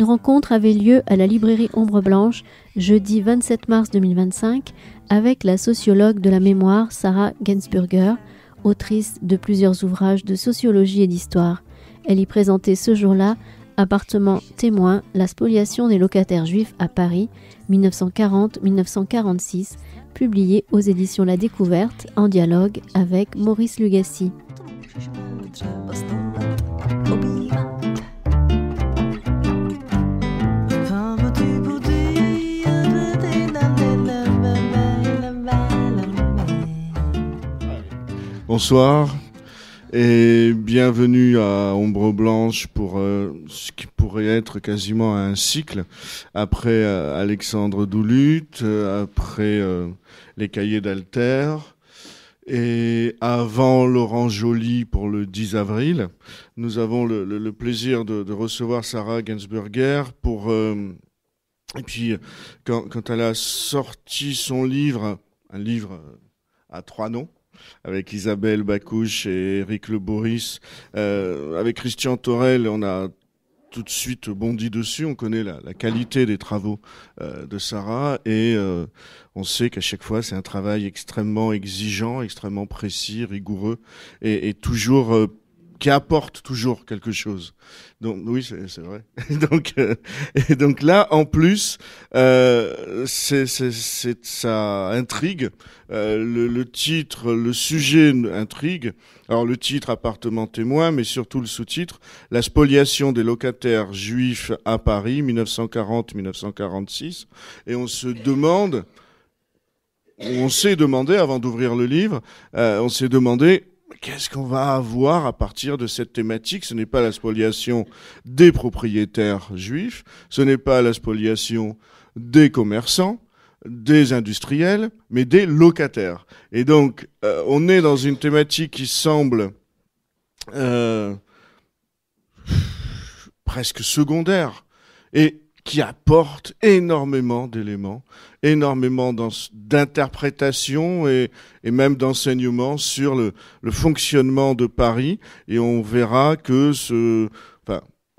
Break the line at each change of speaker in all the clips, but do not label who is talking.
rencontre avait lieu à la librairie Ombre Blanche, jeudi 27 mars 2025, avec la sociologue de la mémoire Sarah Gainsburger, autrice de plusieurs ouvrages de sociologie et d'histoire. Elle y présentait ce jour-là Appartement témoin, la spoliation des locataires juifs à Paris, 1940-1946, publié aux éditions La Découverte, en dialogue avec Maurice Lugassi.
Bonsoir et bienvenue à Ombre Blanche pour ce qui pourrait être quasiment un cycle après Alexandre Doulut, après les cahiers d'Alter et avant Laurent Joly pour le 10 avril. Nous avons le plaisir de recevoir Sarah Gainsburger pour... et puis quand elle a sorti son livre, un livre à 3 noms, avec Isabelle Bacouche et Éric Le Boris. Avec Christian Torel, on a tout de suite bondi dessus. On connaît la qualité des travaux de Sarah et on sait qu'à chaque fois, c'est un travail extrêmement exigeant, extrêmement précis, rigoureux et toujours... qui apporte toujours quelque chose. Donc oui, c'est vrai. donc là, en plus, ça intrigue. Le titre, le sujet intrigue. Alors le titre, appartement témoin, mais surtout le sous-titre, la spoliation des locataires juifs à Paris, 1940-1946. Et on se demande, on s'est demandé avant d'ouvrir le livre, on s'est demandé qu'est-ce qu'on va avoir à partir de cette thématique? Ce n'est pas la spoliation des propriétaires juifs, ce n'est pas la spoliation des commerçants, des industriels, mais des locataires. Et donc, on est dans une thématique qui semble presque secondaire et qui apporte énormément d'éléments, énormément d'interprétations et même d'enseignements sur le fonctionnement de Paris. Et on verra que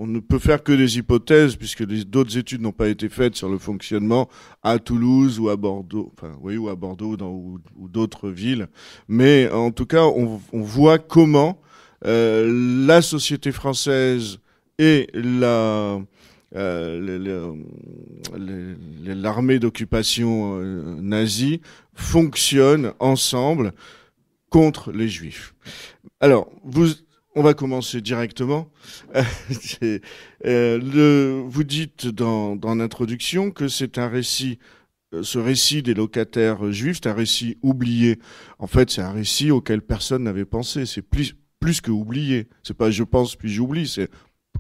on ne peut faire que des hypothèses puisque d'autres études n'ont pas été faites sur le fonctionnement à Toulouse ou à Bordeaux, ou à Bordeaux ou d'autres villes. Mais en tout cas, on voit comment la société française et l'armée d'occupation nazie fonctionnent ensemble contre les Juifs. Alors, on va commencer directement. Vous dites dans l'introduction que c'est un récit, ce récit des locataires juifs, c'est un récit oublié. En fait, c'est un récit auquel personne n'avait pensé. C'est plus que oublié. C'est pas je pense puis j'oublie, c'est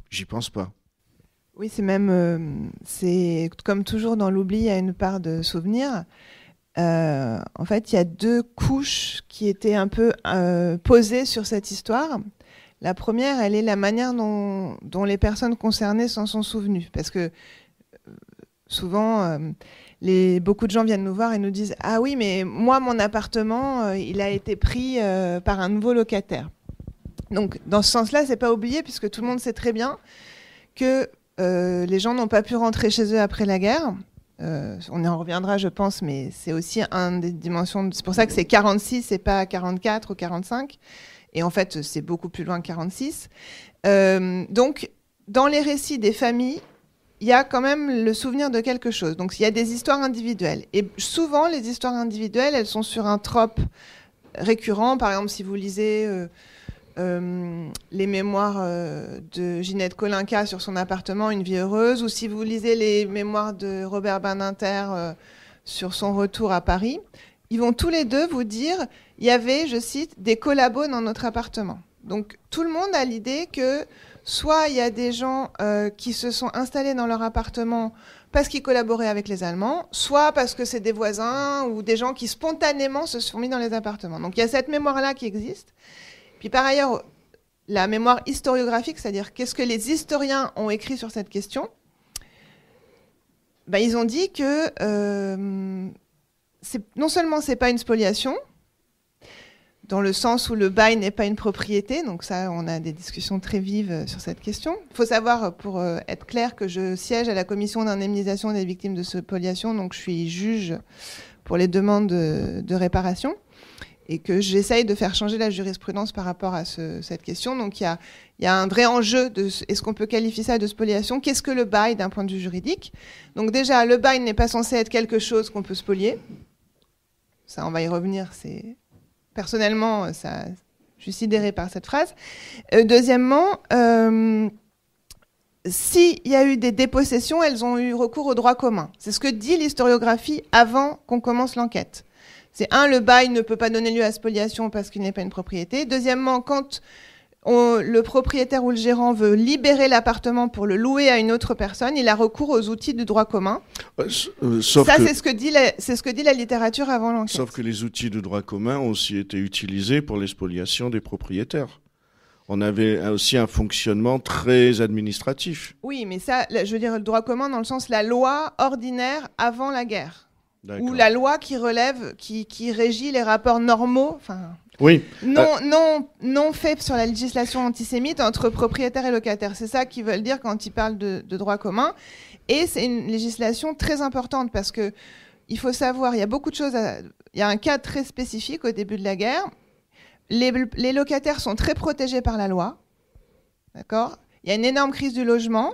j'y pense pas.
Oui, c'est même, c'est comme toujours dans l'oubli, il y a une part de souvenir. En fait, il y a deux couches qui étaient un peu posées sur cette histoire. La première, elle est la manière dont les personnes concernées s'en sont souvenues. Parce que souvent, beaucoup de gens viennent nous voir et nous disent « Ah oui, mais moi, mon appartement, il a été pris par un nouveau locataire. » Donc, dans ce sens-là, c'est pas oublié, puisque tout le monde sait très bien que les gens n'ont pas pu rentrer chez eux après la guerre. On y en reviendra, je pense, mais c'est aussi une des dimensions. C'est pour ça que c'est 46 et pas 44 ou 45. Et en fait, c'est beaucoup plus loin que 46. Donc, dans les récits des familles, il y a quand même le souvenir de quelque chose. Donc, il y a des histoires individuelles. Et souvent, les histoires individuelles, elles sont sur un trope récurrent. Par exemple, si vous lisez... les mémoires de Ginette Kolinka sur son appartement, Une vie heureuse, ou si vous lisez les mémoires de Robert Badinter sur son retour à Paris, ils vont tous les deux vous dire il y avait, je cite, des collabos dans notre appartement. Donc tout le monde a l'idée que soit il y a des gens qui se sont installés dans leur appartement parce qu'ils collaboraient avec les Allemands, soit parce que c'est des voisins ou des gens qui spontanément se sont mis dans les appartements. Donc il y a cette mémoire-là qui existe. Puis par ailleurs, la mémoire historiographique, c'est-à-dire qu'est-ce que les historiens ont écrit sur cette question, ils ont dit que non seulement c'est pas une spoliation, dans le sens où le bail n'est pas une propriété. Donc ça, on a des discussions très vives sur cette question. Il faut savoir, pour être clair, que je siège à la commission d'indemnisation des victimes de spoliation, donc je suis juge pour les demandes de réparation, et que j'essaye de faire changer la jurisprudence par rapport à cette question. Donc il y a un vrai enjeu de est-ce qu'on peut qualifier ça de spoliation? Qu'est-ce que le bail d'un point de vue juridique? Donc déjà, le bail n'est pas censé être quelque chose qu'on peut spolier. Ça, on va y revenir. Personnellement, je suis sidérée par cette phrase. Deuxièmement, s'il y a eu des dépossessions, elles ont eu recours au droit commun. C'est ce que dit l'historiographie avant qu'on commence l'enquête. C'est le bail ne peut pas donner lieu à spoliation parce qu'il n'est pas une propriété. Deuxièmement, quand le propriétaire ou le gérant veut libérer l'appartement pour le louer à une autre personne, il a recours aux outils du droit commun. C'est ce que dit la littérature avant l'enquête.
Sauf que les outils de droit commun ont aussi été utilisés pour l'exspoliation des propriétaires. On avait aussi un fonctionnement très administratif.
Oui, mais ça, je veux dire le droit commun dans le sens la loi ordinaire avant la guerre. Ou la loi qui relève, qui régit les rapports normaux,
oui.
non fait sur la législation antisémite entre propriétaires et locataires. C'est ça qu'ils veulent dire quand ils parlent de droit commun. Et c'est une législation très importante parce que il faut savoir, il y a beaucoup de choses. Il y a un cas très spécifique au début de la guerre. Les locataires sont très protégés par la loi. D'accord ? Il y a une énorme crise du logement.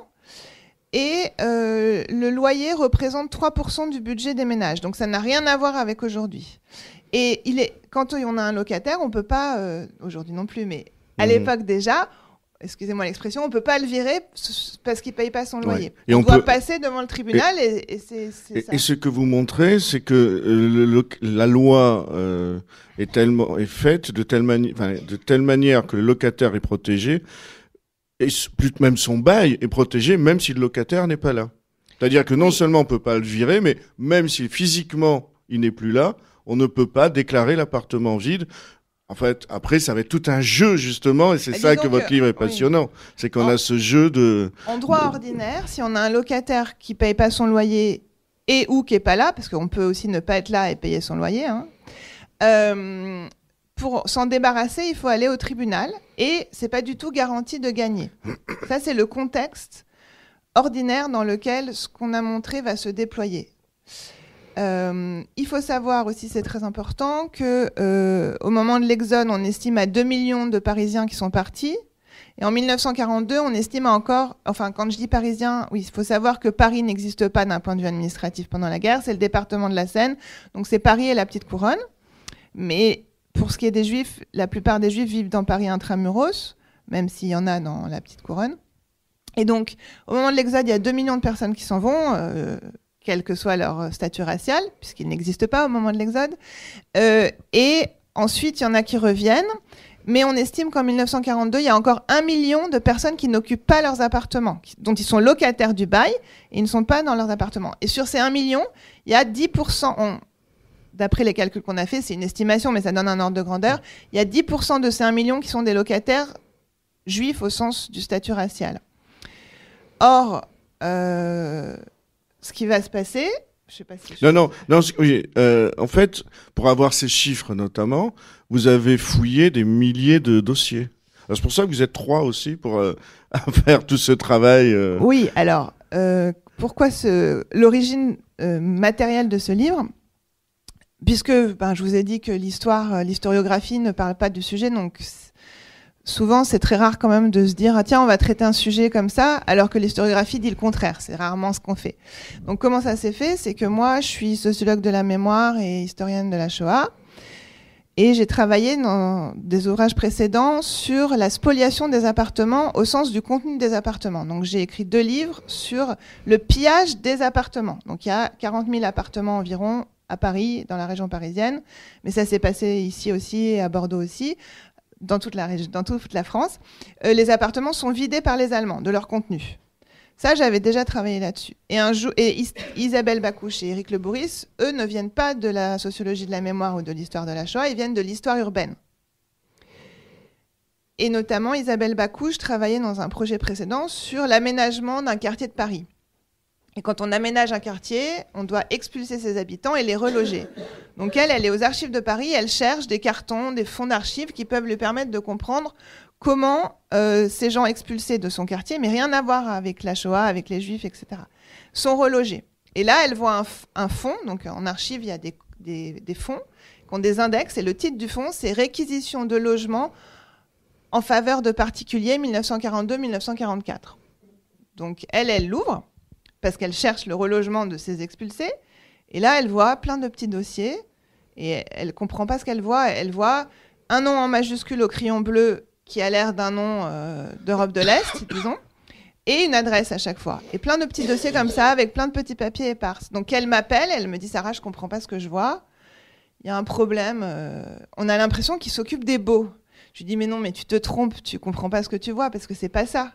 Et le loyer représente 3% du budget des ménages. Donc ça n'a rien à voir avec aujourd'hui. Et quand on a un locataire, on ne peut pas, aujourd'hui non plus, mais à l'époque déjà, excusez-moi l'expression, on ne peut pas le virer parce qu'il ne paye pas son loyer. Ouais. On doit passer devant le tribunal et c'est ça.
Et ce que vous montrez, c'est que la loi est faite de telle manière que le locataire est protégé. Et même son bail est protégé, même si le locataire n'est pas là. C'est-à-dire que non seulement on ne peut pas le virer, mais même si physiquement il n'est plus là, on ne peut pas déclarer l'appartement vide. En fait, après, ça va être tout un jeu, justement, et c'est ça que votre livre est passionnant. Oui. C'est qu'on a ce jeu de...
En droit ordinaire, si on a un locataire qui ne paye pas son loyer et ou qui n'est pas là, parce qu'on peut aussi ne pas être là et payer son loyer, pour s'en débarrasser, il faut aller au tribunal et c'est pas du tout garanti de gagner. Ça, c'est le contexte ordinaire dans lequel ce qu'on a montré va se déployer. Il faut savoir aussi, c'est très important, qu'au moment de l'Exode, on estime à 2 millions de Parisiens qui sont partis. Et en 1942, on estime encore... Enfin, quand je dis Parisiens, oui, il faut savoir que Paris n'existe pas d'un point de vue administratif pendant la guerre. C'est le département de la Seine. Donc, c'est Paris et la Petite Couronne. Mais... Pour ce qui est des Juifs, la plupart des Juifs vivent dans Paris intramuros, même s'il y en a dans la Petite Couronne. Et donc, au moment de l'Exode, il y a 2 millions de personnes qui s'en vont, quel que soit leur statut racial, puisqu'il n'existe pas au moment de l'Exode. Et ensuite, il y en a qui reviennent. Mais on estime qu'en 1942, il y a encore 1 million de personnes qui n'occupent pas leurs appartements, dont ils sont locataires du bail, et ils ne sont pas dans leurs appartements. Et sur ces 1 million, il y a 10%... D'après les calculs qu'on a fait, c'est une estimation, mais ça donne un ordre de grandeur. Il y a 10% de ces 1 million qui sont des locataires juifs au sens du statut racial. Or, ce qui va se passer... Je sais pas si
non, oui, en fait, pour avoir ces chiffres notamment, vous avez fouillé des milliers de dossiers. Alors, c'est pour ça que vous êtes 3 aussi pour faire tout ce travail.
Oui, alors, pourquoi l'origine matérielle de ce livre ? Puisque je vous ai dit que l'historiographie ne parle pas du sujet, donc souvent c'est très rare quand même de se dire tiens, on va traiter un sujet comme ça, alors que l'historiographie dit le contraire. C'est rarement ce qu'on fait. Donc comment ça s'est fait ? C'est que moi, je suis sociologue de la mémoire et historienne de la Shoah, et j'ai travaillé dans des ouvrages précédents sur la spoliation des appartements au sens du contenu des appartements. Donc j'ai écrit 2 livres sur le pillage des appartements. Donc il y a 40 000 appartements environ à Paris, dans la région parisienne, mais ça s'est passé ici aussi et à Bordeaux aussi, dans toute la France. Les appartements sont vidés par les Allemands de leur contenu. Ça, j'avais déjà travaillé là-dessus. Et Isabelle Bakouche et Éric Le Bourris, eux, ne viennent pas de la sociologie de la mémoire ou de l'histoire de la Shoah, ils viennent de l'histoire urbaine. Et notamment, Isabelle Bakouche travaillait dans un projet précédent sur l'aménagement d'un quartier de Paris. Et quand on aménage un quartier, on doit expulser ses habitants et les reloger. Donc elle est aux archives de Paris, elle cherche des cartons, des fonds d'archives qui peuvent lui permettre de comprendre comment ces gens expulsés de son quartier, mais rien à voir avec la Shoah, avec les Juifs, etc., sont relogés. Et là, elle voit un fonds, donc en archives, il y a des fonds qui ont des index, et le titre du fonds, c'est « Réquisition de logements en faveur de particuliers 1942-1944 ». Donc elle l'ouvre, parce qu'elle cherche le relogement de ces expulsés. Et là, elle voit plein de petits dossiers. Et elle ne comprend pas ce qu'elle voit. Elle voit un nom en majuscule au crayon bleu qui a l'air d'un nom d'Europe de l'Est, disons, et une adresse à chaque fois. Et plein de petits dossiers comme ça, avec plein de petits papiers épars. Donc elle m'appelle, elle me dit « Sarah, je ne comprends pas ce que je vois. Il y a un problème. On a l'impression qu'il s'occupe des beaux. » Je lui dis « Mais non, mais tu te trompes. Tu ne comprends pas ce que tu vois, parce que ce n'est pas ça.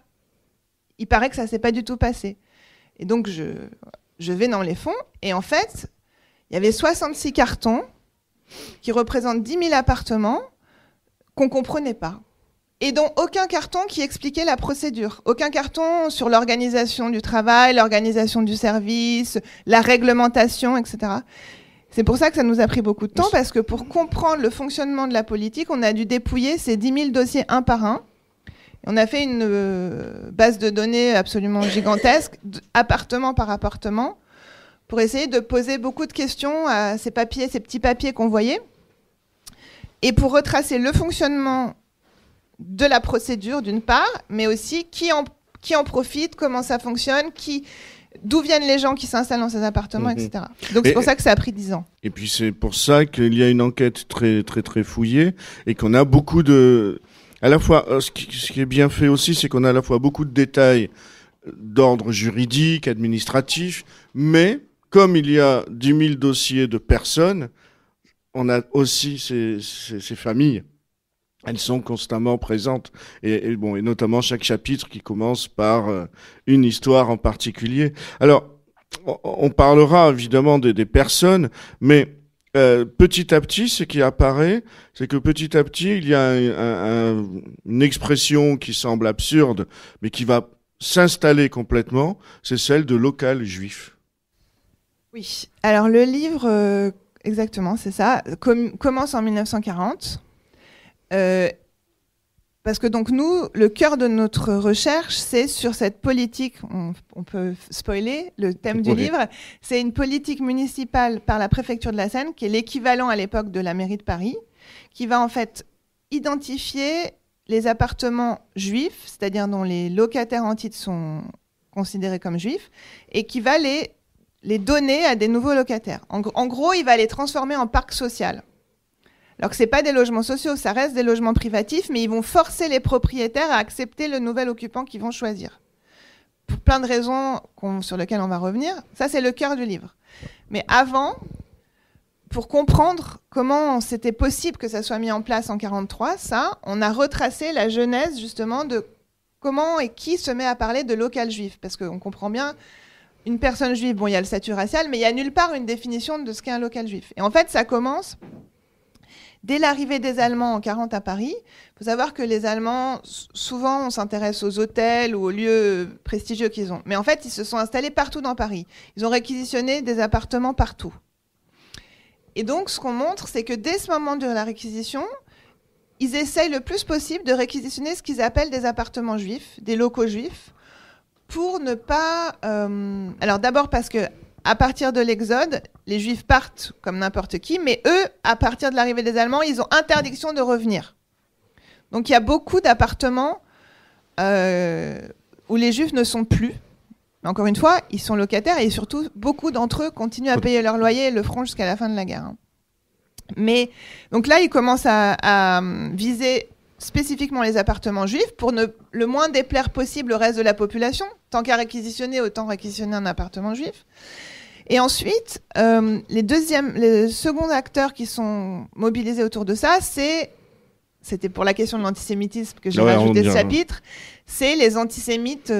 Il paraît que ça ne s'est pas du tout passé. » Et donc, je vais dans les fonds. Et en fait, il y avait 66 cartons qui représentent 10 000 appartements qu'on ne comprenait pas. Et dont aucun carton qui expliquait la procédure. Aucun carton sur l'organisation du travail, l'organisation du service, la réglementation, etc. C'est pour ça que ça nous a pris beaucoup de temps, parce que pour comprendre le fonctionnement de la politique, on a dû dépouiller ces 10 000 dossiers un par un. On a fait une base de données absolument gigantesque, appartement par appartement, pour essayer de poser beaucoup de questions à ces petits papiers qu'on voyait, et pour retracer le fonctionnement de la procédure, d'une part, mais aussi qui en profite, comment ça fonctionne, d'où viennent les gens qui s'installent dans ces appartements, etc. Donc c'est pour ça que ça a pris 10 ans.
Et puis c'est pour ça qu'il y a une enquête très, très, très fouillée, et qu'on a beaucoup de... À la fois, ce qui est bien fait aussi, c'est qu'on a à la fois beaucoup de détails d'ordre juridique, administratif, mais comme il y a 10 000 dossiers de personnes, on a aussi ces familles. Elles sont constamment présentes, et notamment chaque chapitre qui commence par une histoire en particulier. Alors, on parlera évidemment des personnes, mais petit à petit, ce qui apparaît, c'est que petit à petit, il y a une expression qui semble absurde, mais qui va s'installer complètement, c'est celle de local juif.
Oui, alors le livre, exactement, c'est ça, commence en 1940. Parce que donc nous, le cœur de notre recherche, c'est sur cette politique, on peut spoiler le thème du livre, c'est une politique municipale par la préfecture de la Seine, qui est l'équivalent à l'époque de la mairie de Paris, qui va en fait identifier les appartements juifs, c'est-à-dire dont les locataires en titre sont considérés comme juifs, et qui va les donner à des nouveaux locataires. En gros, il va les transformer en parc social. Alors que ce n'est pas des logements sociaux, ça reste des logements privatifs, mais ils vont forcer les propriétaires à accepter le nouvel occupant qu'ils vont choisir. Pour plein de raisons sur lesquelles on va revenir. Ça, c'est le cœur du livre. Mais avant, pour comprendre comment c'était possible que ça soit mis en place en 1943, on a retracé la genèse justement de comment et qui se met à parler de local juif. Parce qu'on comprend bien, une personne juive, il y a le statut racial, mais il n'y a nulle part une définition de ce qu'est un local juif. Et en fait, ça commence... Dès l'arrivée des Allemands en 1940 à Paris, il faut savoir que les Allemands, souvent, on s'intéresse aux hôtels ou aux lieux prestigieux qu'ils ont. Mais en fait, ils se sont installés partout dans Paris. Ils ont réquisitionné des appartements partout. Et donc, ce qu'on montre, c'est que dès ce moment de la réquisition, ils essayent le plus possible de réquisitionner ce qu'ils appellent des appartements juifs, des locaux juifs, pour ne pas... Alors d'abord parce que à partir de l'Exode, les Juifs partent comme n'importe qui, mais eux, à partir de l'arrivée des Allemands, ils ont interdiction de revenir. Donc il y a beaucoup d'appartements où les Juifs ne sont plus. Mais encore une fois, ils sont locataires et surtout, beaucoup d'entre eux continuent à payer leur loyer et le feront jusqu'à la fin de la guerre. Mais donc là, ils commencent à viser spécifiquement les appartements juifs pour le moins déplaire possible au reste de la population. Tant qu'à réquisitionner, autant réquisitionner un appartement juif. Et ensuite, les seconds acteurs qui sont mobilisés autour de ça, c'était pour la question de l'antisémitisme que j'ai rajouté ce chapitre, c'est les antisémites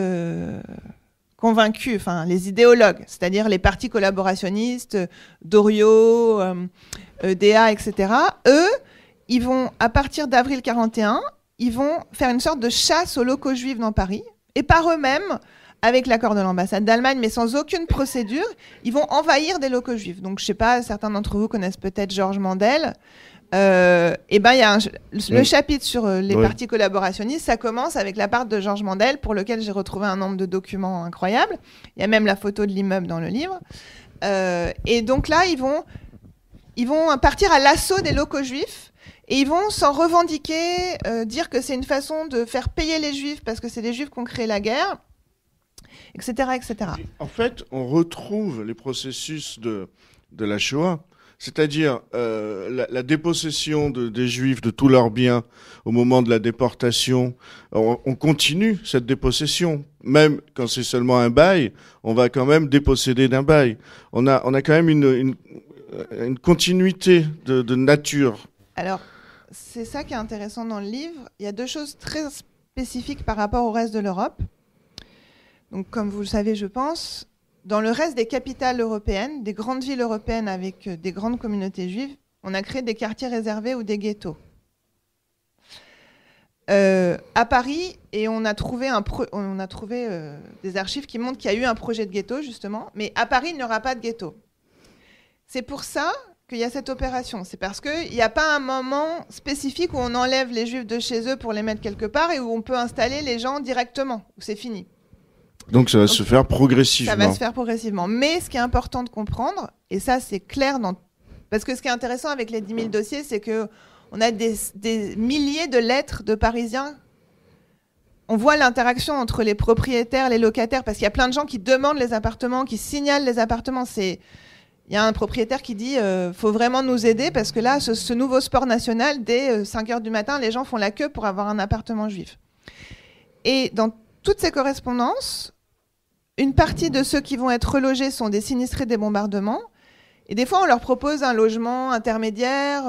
convaincus, enfin les idéologues, c'est-à-dire les partis collaborationnistes, Doriot, EDA, etc. Eux, ils vont, à partir d'avril 1941, ils vont faire une sorte de chasse aux locaux juifs dans Paris, et par eux-mêmes avec l'accord de l'ambassade d'Allemagne, mais sans aucune procédure, ils vont envahir des locaux juifs. Donc, je ne sais pas, certains d'entre vous connaissent peut-être Georges Mandel. Et ben, il y a le chapitre sur les partis collaborationnistes, ça commence avec la part de Georges Mandel, pour lequel j'ai retrouvé un nombre de documents incroyables. Il y a même la photo de l'immeuble dans le livre. Et donc là, ils vont partir à l'assaut des locaux juifs. Et ils vont s'en revendiquer, dire que c'est une façon de faire payer les juifs parce que c'est les juifs qui ont créé la guerre, etc., etc.
En fait, on retrouve les processus de la Shoah, c'est-à-dire la dépossession des juifs de tous leurs biens au moment de la déportation. On continue cette dépossession. Même quand c'est seulement un bail, on va quand même déposséder d'un bail. On a quand même une continuité de nature.
Alors, c'est ça qui est intéressant dans le livre. Il y a deux choses très spécifiques par rapport au reste de l'Europe. Donc, comme vous le savez, je pense, dans le reste des capitales européennes, des grandes villes européennes avec des grandes communautés juives, on a créé des quartiers réservés ou des ghettos. À Paris, et on a trouvé des archives qui montrent qu'il y a eu un projet de ghetto, justement, mais à Paris, il n'y aura pas de ghetto. C'est pour ça qu'il y a cette opération. C'est parce qu'il n'y a pas un moment spécifique où on enlève les juifs de chez eux pour les mettre quelque part et où on peut installer les gens directement, où c'est fini.
Donc ça va se faire progressivement.
Ça va se faire progressivement. Mais ce qui est important de comprendre, et ça c'est clair, parce que ce qui est intéressant avec les 10 000 dossiers, c'est qu'on a des milliers de lettres de Parisiens. On voit l'interaction entre les propriétaires, les locataires, parce qu'il y a plein de gens qui demandent les appartements, qui signalent les appartements. Il y a un propriétaire qui dit faut vraiment nous aider parce que là, ce nouveau sport national, dès 5 h du matin, les gens font la queue pour avoir un appartement juif. Et dans toutes ces correspondances, une partie de ceux qui vont être relogés sont des sinistrés des bombardements. Et des fois, on leur propose un logement intermédiaire,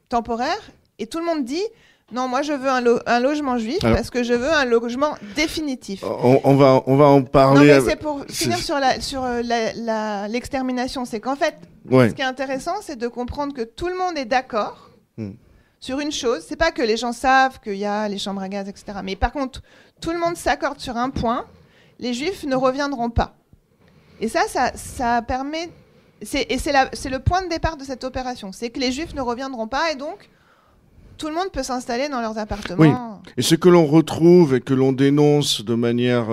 temporaire. Et tout le monde dit non, moi je veux un logement juif parce que je veux un logement définitif.
On va en parler.
Non, mais c'est pour finir sur l'extermination. C'est qu'en fait, ce qui est intéressant, c'est de comprendre que tout le monde est d'accord sur une chose. C'est pas que les gens savent qu'il y a les chambres à gaz, etc. Mais par contre, tout le monde s'accorde sur un point. Les juifs ne reviendront pas. Et ça permet... c'est le point de départ de cette opération. C'est que les juifs ne reviendront pas et donc... Tout le monde peut s'installer dans leurs appartements.
Oui. Et ce que l'on retrouve et que l'on dénonce de manière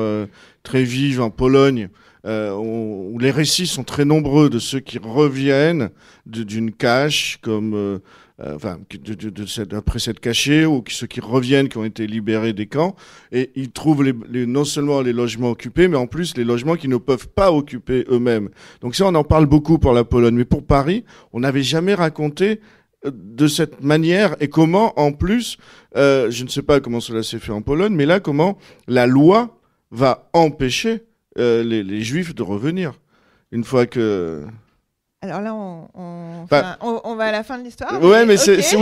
très vive en Pologne, où les récits sont très nombreux de ceux qui reviennent d'une cache, comme après s'être cachés, ou ceux qui reviennent, qui ont été libérés des camps, et ils trouvent non seulement les logements occupés, mais en plus les logements qu'ils ne peuvent pas occuper eux-mêmes. Donc ça, on en parle beaucoup pour la Pologne. Mais pour Paris, on n'avait jamais raconté de cette manière et comment, en plus, je ne sais pas comment cela s'est fait en Pologne, mais là, comment la loi va empêcher les Juifs de revenir une fois que...
Alors là, on va à la fin de l'histoire.
Ouais, mais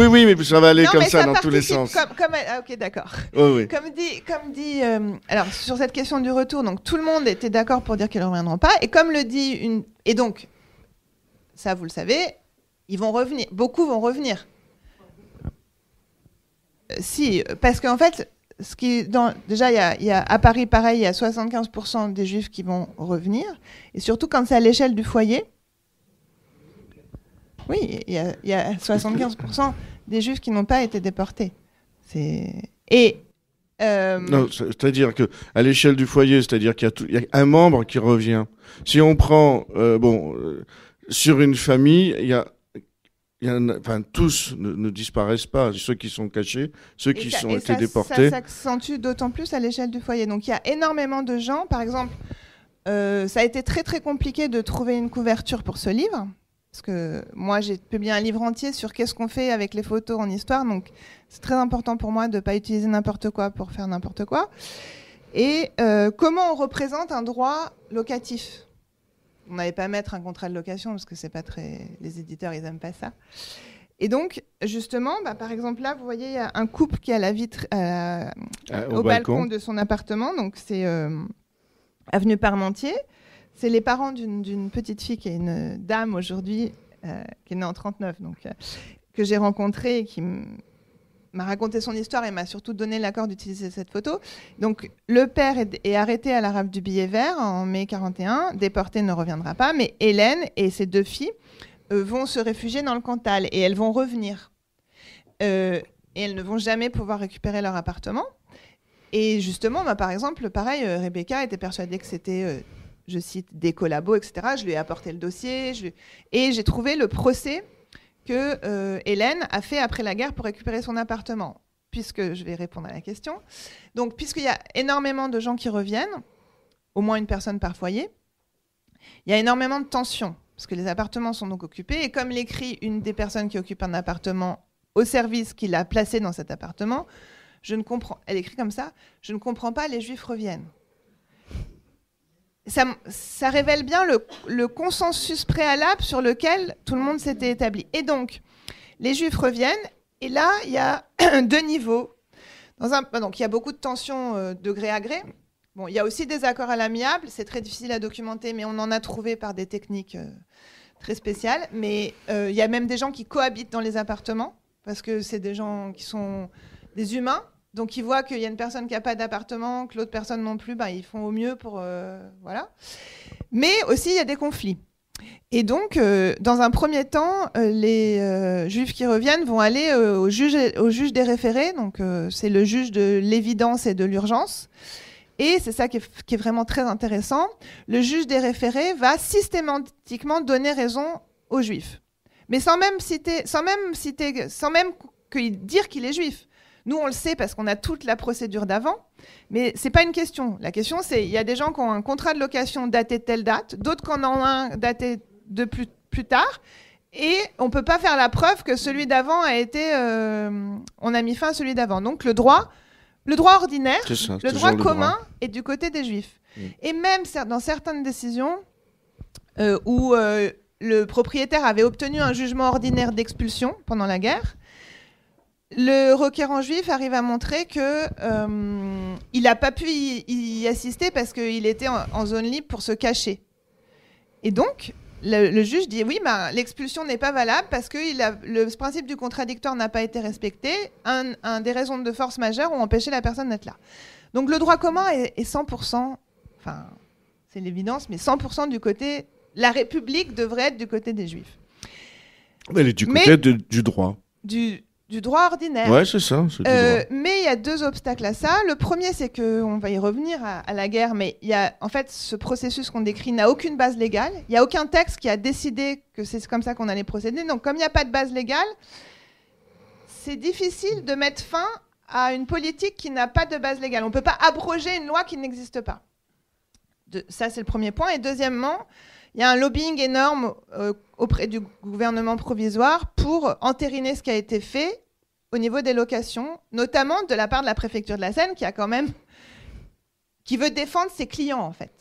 oui, mais ça va aller comme ça dans tous les sens.
Ok, d'accord.
Oui.
Comme dit, alors sur cette question du retour, donc tout le monde était d'accord pour dire qu'ils ne reviendront pas, et comme le dit et donc ça vous le savez. Ils vont revenir. Beaucoup vont revenir. Si, parce qu'en fait, déjà, il y a à Paris, pareil, il y a 75% des Juifs qui vont revenir. Et surtout, quand c'est à l'échelle du foyer, oui, il y a 75% des Juifs qui n'ont pas été déportés.
Non, c'est-à-dire qu'à l'échelle du foyer, c'est-à-dire qu'il y a un membre qui revient. Si on prend, sur une famille, tous ne disparaissent pas, ceux qui sont cachés, ceux qui ont été déportés.
Ça s'accentue d'autant plus à l'échelle du foyer. Donc il y a énormément de gens, par exemple, ça a été très très compliqué de trouver une couverture pour ce livre, parce que moi j'ai publié un livre entier sur qu'est-ce qu'on fait avec les photos en histoire, donc c'est très important pour moi de ne pas utiliser n'importe quoi pour faire n'importe quoi. Et comment on représente un droit locatif. On n'allait pas mettre un contrat de location parce que c'est pas très... Les éditeurs, ils aiment pas ça. Et donc, justement, par exemple, là, vous voyez, il y a un couple qui a la vitre au balcon de son appartement. Donc, c'est avenue Parmentier. C'est les parents d'une petite fille qui est une dame aujourd'hui, qui est née en 1939, donc, que j'ai rencontrée et m'a raconté son histoire et m'a surtout donné l'accord d'utiliser cette photo. Donc, le père est arrêté à la rafle du Billet Vert en mai 41, déporté, ne reviendra pas, mais Hélène et ses 2 filles vont se réfugier dans le Cantal et elles vont revenir. Et elles ne vont jamais pouvoir récupérer leur appartement. Et justement, par exemple, pareil, Rebecca était persuadée que c'était, je cite, des collabos, etc. Je lui ai apporté le dossier et j'ai trouvé le procès que Hélène a fait après la guerre pour récupérer son appartement. Puisque je vais répondre à la question. Donc, puisqu'il y a énormément de gens qui reviennent, au moins une personne par foyer, il y a énormément de tensions. Parce que les appartements sont donc occupés. Et comme l'écrit une des personnes qui occupe un appartement au service qu'il a placé dans cet appartement, elle écrit comme ça, « Je ne comprends pas, les Juifs reviennent ». Ça révèle bien le consensus préalable sur lequel tout le monde s'était établi. Et donc, les Juifs reviennent. Et là, il y a 2 niveaux. Donc, il y a beaucoup de tensions de gré à gré. Bon, il y a aussi des accords à l'amiable, c'est très difficile à documenter, mais on en a trouvé par des techniques très spéciales. Mais il y a même des gens qui cohabitent dans les appartements, parce que c'est des gens qui sont des humains. Donc, ils voient qu'il y a une personne qui n'a pas d'appartement, que l'autre personne non plus, ils font au mieux pour... voilà. Mais aussi, il y a des conflits. Et donc, dans un premier temps, les Juifs qui reviennent vont aller au juge des référés. Donc, c'est le juge de l'évidence et de l'urgence. Et c'est ça qui est vraiment très intéressant. Le juge des référés va systématiquement donner raison aux Juifs. Mais sans même dire qu'il est juif. Nous, on le sait parce qu'on a toute la procédure d'avant. Mais ce n'est pas une question. La question, c'est il y a des gens qui ont un contrat de location daté de telle date, d'autres qui en ont un daté de plus tard. Et on ne peut pas faire la preuve que celui d'avant a été... on a mis fin à celui d'avant. Donc, le droit ordinaire, le droit commun est du côté des Juifs. Et même dans certaines décisions où le propriétaire avait obtenu un jugement ordinaire d'expulsion pendant la guerre, le requérant juif arrive à montrer qu'il n'a pas pu y assister parce qu'il était en zone libre pour se cacher. Et donc, le juge dit oui, l'expulsion n'est pas valable parce que le principe du contradictoire n'a pas été respecté. Des raisons de force majeure ont empêché la personne d'être là. Donc le droit commun est 100%, enfin c'est l'évidence, mais 100% du côté... La République devrait être du côté des Juifs.
Elle est du côté du droit.
Du droit ordinaire.
Ouais, c'est ça. C'est
mais il y a 2 obstacles à ça. Le premier, c'est qu'on va y revenir à la guerre, mais en fait, ce processus qu'on décrit n'a aucune base légale. Il n'y a aucun texte qui a décidé que c'est comme ça qu'on allait procéder. Donc, comme il n'y a pas de base légale, c'est difficile de mettre fin à une politique qui n'a pas de base légale. On ne peut pas abroger une loi qui n'existe pas. Ça, c'est le premier point. Et deuxièmement, il y a un lobbying énorme auprès du gouvernement provisoire pour entériner ce qui a été fait au niveau des locations, notamment de la part de la préfecture de la Seine, qui veut défendre ses clients, en fait.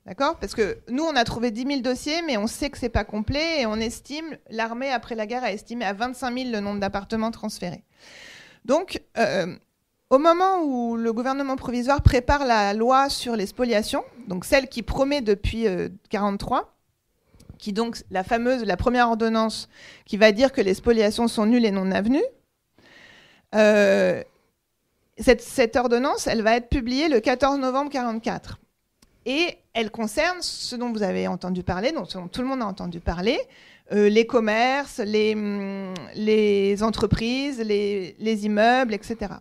D'accord ? Parce que nous, on a trouvé 10 000 dossiers, mais on sait que ce n'est pas complet, et on estime, l'armée, après la guerre, a estimé à 25 000 le nombre d'appartements transférés. Donc, au moment où le gouvernement provisoire prépare la loi sur les spoliations, donc celle qui promet depuis 1943, qui donc la première ordonnance qui va dire que les spoliations sont nulles et non avenues, cette ordonnance, elle va être publiée le 14 novembre 1944. Et elle concerne ce dont vous avez entendu parler, dont tout le monde a entendu parler, les commerces, les entreprises, les immeubles, etc.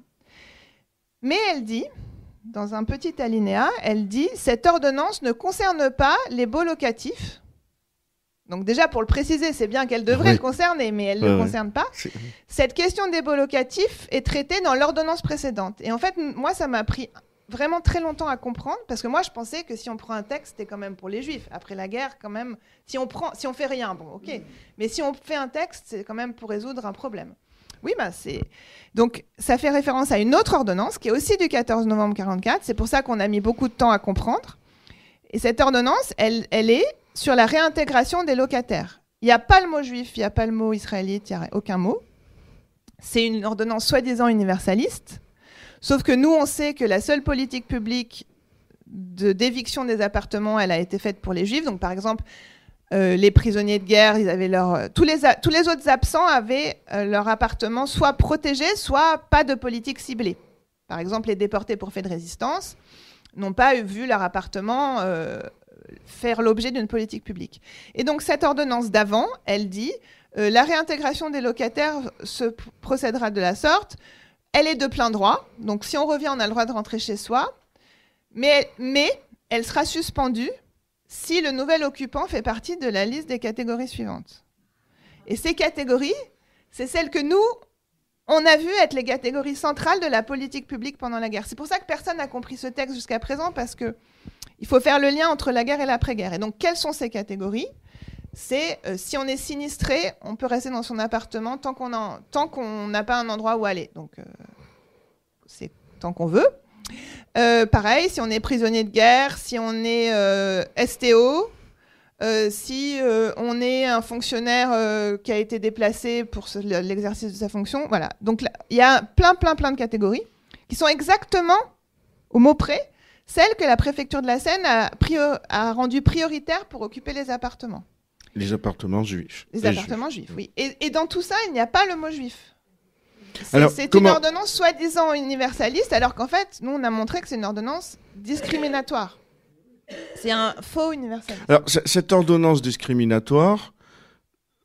Mais elle dit, dans un petit alinéa, elle dit « Cette ordonnance ne concerne pas les baux locatifs ». Donc déjà, pour le préciser, c'est bien qu'elle devrait le concerner, mais elle ne le concerne pas. Cette question des baux locatifs est traitée dans l'ordonnance précédente. Et en fait, moi, ça m'a pris vraiment très longtemps à comprendre, parce que moi, je pensais que si on prend un texte, c'était quand même pour les Juifs. Après la guerre, quand même, si on fait rien, bon, ok. Mais si on fait un texte, c'est quand même pour résoudre un problème. Oui, donc ça fait référence à une autre ordonnance qui est aussi du 14 novembre 1944. C'est pour ça qu'on a mis beaucoup de temps à comprendre. Et cette ordonnance, elle est sur la réintégration des locataires. Il n'y a pas le mot juif, il n'y a pas le mot israélite, il n'y a aucun mot. C'est une ordonnance soi-disant universaliste. Sauf que nous, on sait que la seule politique publique d'éviction des appartements, elle a été faite pour les Juifs. Donc, par exemple, Les prisonniers de guerre, ils avaient tous les autres absents avaient leur appartement soit protégé, soit pas de politique ciblée. Par exemple, les déportés pour faits de résistance n'ont pas vu leur appartement faire l'objet d'une politique publique. Et donc cette ordonnance d'avant, elle dit la réintégration des locataires se procédera de la sorte. Elle est de plein droit. Donc si on revient, on a le droit de rentrer chez soi. Mais elle sera suspendue si le nouvel occupant fait partie de la liste des catégories suivantes. Et ces catégories, c'est celles que nous, on a vu être les catégories centrales de la politique publique pendant la guerre. C'est pour ça que personne n'a compris ce texte jusqu'à présent, parce qu'il faut faire le lien entre la guerre et l'après-guerre. Et donc, quelles sont ces catégories ? C'est si on est sinistré, on peut rester dans son appartement tant qu'on n'a pas un endroit où aller. Donc, c'est tant qu'on veut. Pareil, si on est prisonnier de guerre, si on est STO, si on est un fonctionnaire qui a été déplacé pour l'exercice de sa fonction, voilà. Donc il y a plein de catégories qui sont exactement, au mot près, celles que la préfecture de la Seine a rendues prioritaires pour occuper les appartements.
Les appartements juifs.
Les appartements juifs, oui. Et dans tout ça, il n'y a pas le mot juif. C'est une ordonnance soi-disant universaliste, alors qu'en fait, nous, on a montré que c'est une ordonnance discriminatoire. C'est un faux universalisme.
Alors, cette ordonnance discriminatoire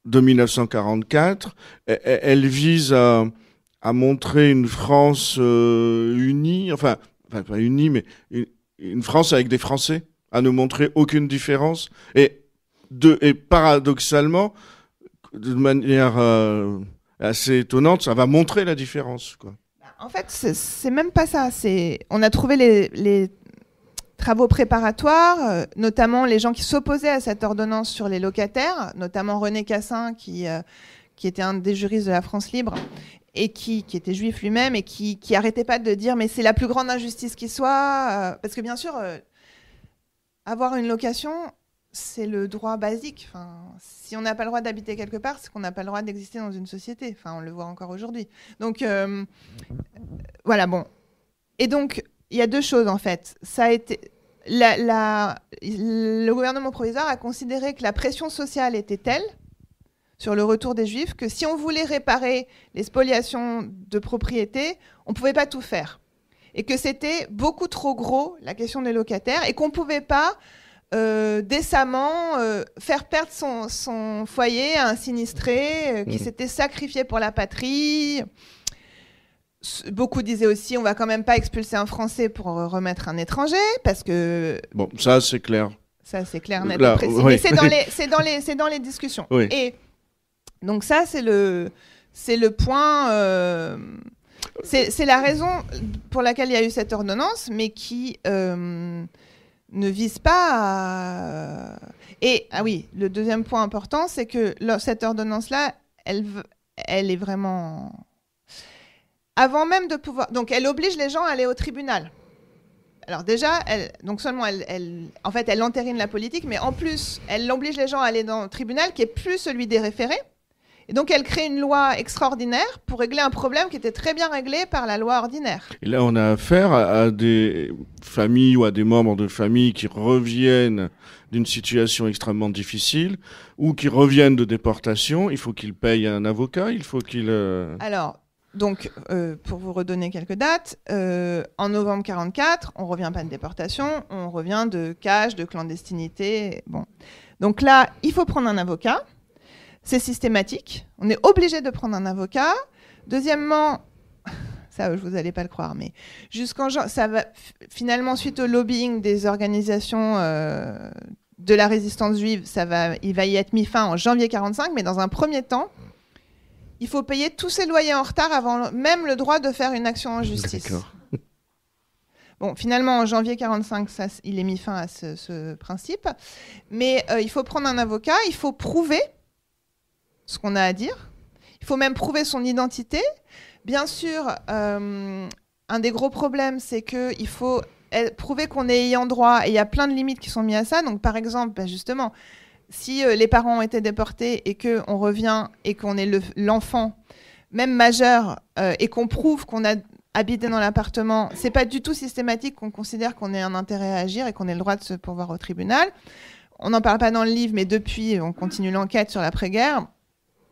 de 1944, elle vise à montrer une France unie, enfin, pas unie, mais une France avec des Français, à ne montrer aucune différence. Et paradoxalement, de manière assez étonnante, ça va montrer la différence, quoi.
En fait, c'est même pas ça. On a trouvé les travaux préparatoires, notamment les gens qui s'opposaient à cette ordonnance sur les locataires, notamment René Cassin, qui était un des juristes de la France Libre, et qui était juif lui-même, et qui arrêtait pas de dire « mais c'est la plus grande injustice qui soit ». Parce que bien sûr, avoir une location, c'est le droit basique. Enfin, si on n'a pas le droit d'habiter quelque part, c'est qu'on n'a pas le droit d'exister dans une société. Enfin, on le voit encore aujourd'hui. Donc, voilà, bon. Et donc, il y a deux choses, en fait. Ça a été... le gouvernement provisoire a considéré que la pression sociale était telle sur le retour des Juifs que si on voulait réparer les spoliations de propriété, on ne pouvait pas tout faire. Et que c'était beaucoup trop gros, la question des locataires, et qu'on ne pouvait pas... décemment faire perdre son foyer à un sinistré qui s'était sacrifié pour la patrie. Beaucoup disaient aussi on va quand même pas expulser un Français pour remettre un étranger, parce que...
Bon, ça c'est clair.
Ça c'est clair, net et précis. Oui. Mais c'est dans les discussions. Oui. Et donc ça c'est le point... c'est la raison pour laquelle il y a eu cette ordonnance, mais qui... ne vise pas à... Et, ah oui, le deuxième point important, c'est que cette ordonnance-là, elle est vraiment... Avant même de pouvoir... Donc, elle oblige les gens à aller au tribunal. Alors déjà, donc seulement, en fait, elle entérine la politique, mais en plus, elle oblige les gens à aller dans le tribunal, qui est plus celui des référés. Et donc, elle crée une loi extraordinaire pour régler un problème qui était très bien réglé par la loi ordinaire.
Et là, on a affaire à des familles ou à des membres de familles qui reviennent d'une situation extrêmement difficile ou qui reviennent de déportation. Il faut qu'ils payent un avocat, il faut qu'ils...
Alors, donc, pour vous redonner quelques dates, en novembre 1944, on ne revient pas de déportation, on revient de cage, de clandestinité. Bon. Donc là, il faut prendre un avocat. C'est systématique. On est obligé de prendre un avocat. Deuxièmement, ça, vous n'allez pas le croire, mais ça va finalement, suite au lobbying des organisations de la résistance juive, il va y être mis fin en janvier 1945, mais dans un premier temps, il faut payer tous ses loyers en retard avant même le droit de faire une action en justice.
D'accord.
Bon, finalement, en janvier 1945, il est mis fin à ce principe. Mais il faut prendre un avocat, il faut prouver ce qu'on a à dire. Il faut même prouver son identité. Bien sûr, un des gros problèmes, c'est qu'il faut prouver qu'on est ayant droit, et il y a plein de limites qui sont mises à ça. Donc, par exemple, justement, si les parents ont été déportés et qu'on revient et qu'on est l'enfant, même majeur, et qu'on prouve qu'on a habité dans l'appartement, c'est pas du tout systématique qu'on considère qu'on ait un intérêt à agir et qu'on ait le droit de se pourvoir au tribunal. on n'en parle pas dans le livre, mais depuis, on continue l'enquête sur l'après-guerre.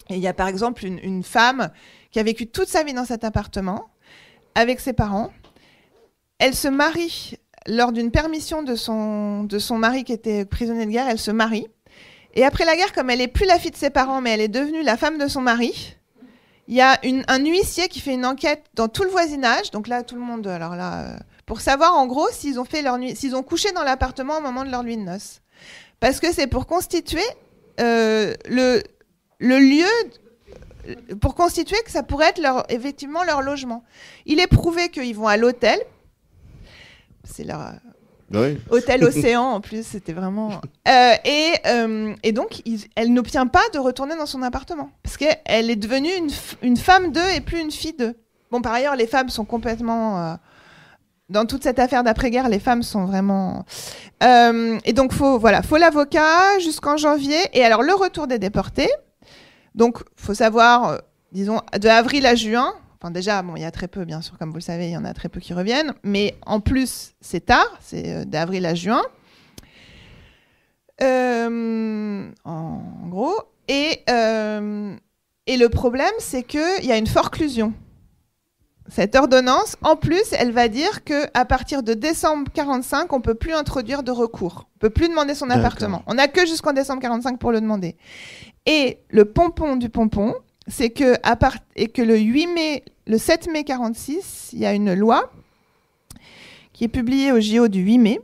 Et il y a par exemple une femme qui a vécu toute sa vie dans cet appartement avec ses parents. Elle se marie lors d'une permission de son mari qui était prisonnier de guerre. Elle se marie. Et après la guerre, comme elle n'est plus la fille de ses parents, mais elle est devenue la femme de son mari, il y a un huissier qui fait une enquête dans tout le voisinage. Donc là, tout le monde, alors là, pour savoir en gros s'ils ont couché dans l'appartement au moment de leur nuit de noces. Parce que c'est pour constituer le lieu, pour constituer que ça pourrait être effectivement leur logement. Il est prouvé qu'ils vont à l'hôtel. C'est leur hôtel Océan, en plus, c'était vraiment... et donc, elle n'obtient pas de retourner dans son appartement. Parce qu'elle est devenue une femme d'eux et plus une fille d'eux. Bon, par ailleurs, les femmes sont complètement... dans toute cette affaire d'après-guerre, les femmes sont vraiment... et donc, faut l'avocat jusqu'en janvier. Et alors, le retour des déportés. Donc, faut savoir, disons, de avril à juin. Enfin, déjà, bon, il y a très peu, bien sûr, comme vous le savez, il y en a très peu qui reviennent. Mais en plus, c'est tard, c'est d'avril à juin. En gros. Et le problème, c'est qu'il y a une forclusion. Cette ordonnance, en plus, elle va dire qu'à partir de décembre 1945, on ne peut plus introduire de recours. On ne peut plus demander son appartement. On n'a que jusqu'en décembre 1945 pour le demander. Et le pompon du pompon, c'est que, le 7 mai 1946, il y a une loi qui est publiée au JO du 8 mai.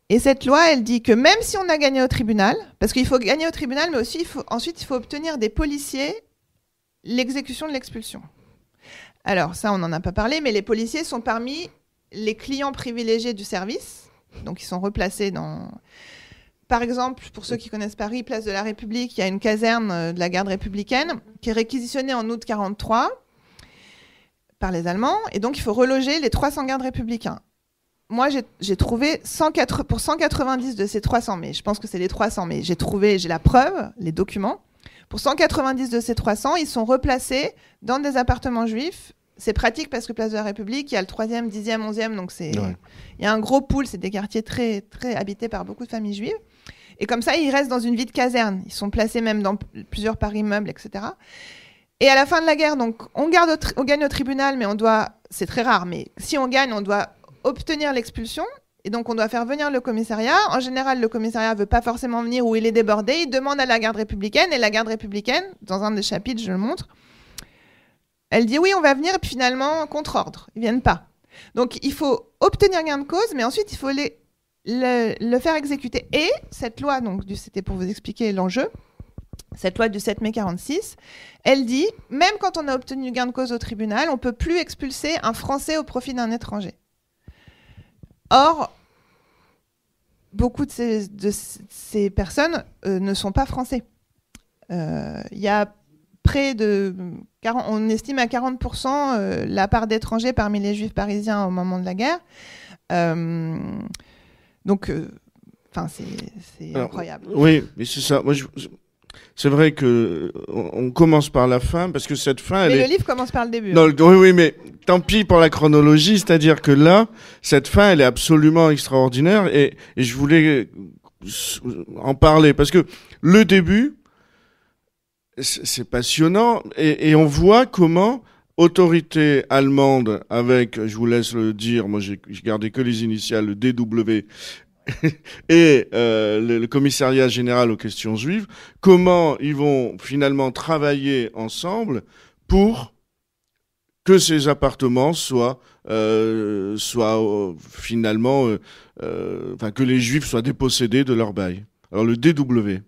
Et cette loi, elle dit que même si on a gagné au tribunal, parce qu'il faut gagner au tribunal, mais aussi ensuite il faut obtenir des policiers l'exécution de l'expulsion. Alors ça, on n'en a pas parlé, mais les policiers sont parmi les clients privilégiés du service. Donc ils sont replacés dans... Par exemple, pour ceux qui connaissent Paris, place de la République, il y a une caserne de la garde républicaine qui est réquisitionnée en août 1943 par les Allemands. Et donc il faut reloger les 300 gardes républicains. Moi, j'ai trouvé pour 190 de ces 300, mais je pense que c'est les 300, mais j'ai la preuve, les documents. Pour 190 de ces 300, ils sont replacés dans des appartements juifs. C'est pratique parce que Place de la République, il y a le 3e, 10e, 11e, donc il y a un gros pool, c'est des quartiers très, très habités par beaucoup de familles juives. Et comme ça, ils restent dans une vie de caserne. Ils sont placés même dans plusieurs par immeuble, etc. Et à la fin de la guerre, donc, on gagne au tribunal, mais c'est très rare, mais si on gagne, on doit obtenir l'expulsion. Et donc, on doit faire venir le commissariat. En général, le commissariat ne veut pas forcément venir où il est débordé. Il demande à la garde républicaine. Et la garde républicaine, dans un des chapitres, je le montre, elle dit oui, on va venir. Et puis finalement, contre ordre. Ils ne viennent pas. Donc, il faut obtenir gain de cause, mais ensuite, il faut le faire exécuter. Et cette loi, donc, c'était pour vous expliquer l'enjeu, cette loi du 7 mai 1946, elle dit, même quand on a obtenu gain de cause au tribunal, on ne peut plus expulser un Français au profit d'un étranger. Or, beaucoup de ces personnes ne sont pas français. Il y a on estime à 40% la part d'étrangers parmi les juifs parisiens au moment de la guerre. Donc, c'est incroyable.
Oui, mais c'est ça. Moi, c'est vrai que on commence par la fin, parce que cette fin...
Mais le livre commence par le début.
Non, oui, mais tant pis pour la chronologie, c'est-à-dire que là, cette fin, elle est absolument extraordinaire, et je voulais en parler, parce que le début, c'est passionnant, et on voit comment autorité allemande avec, je vous laisse le dire, moi j'ai gardé que les initiales, le DW, et le commissariat général aux questions juives, comment ils vont finalement travailler ensemble pour que ces appartements soient finalement, que les juifs soient dépossédés de leur bail. Alors le DW.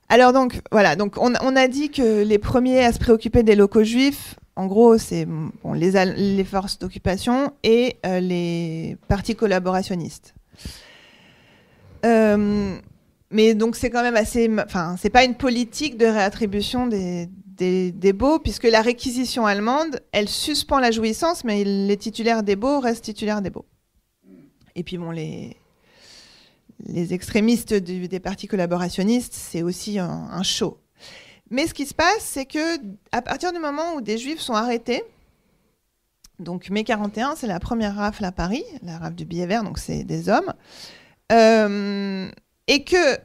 Alors donc voilà, donc on a dit que les premiers à se préoccuper des locaux juifs, en gros, c'est les forces d'occupation et les partis collaborationnistes. Mais donc c'est quand même c'est pas une politique de réattribution des baux, puisque la réquisition allemande, elle suspend la jouissance, mais les titulaires des baux restent titulaires des baux. Et puis bon, les extrémistes des partis collaborationnistes, c'est aussi un show. Mais ce qui se passe, c'est que à partir du moment où des juifs sont arrêtés, donc mai 41, c'est la première rafle à Paris, la rafle du billet vert, donc c'est des hommes. et que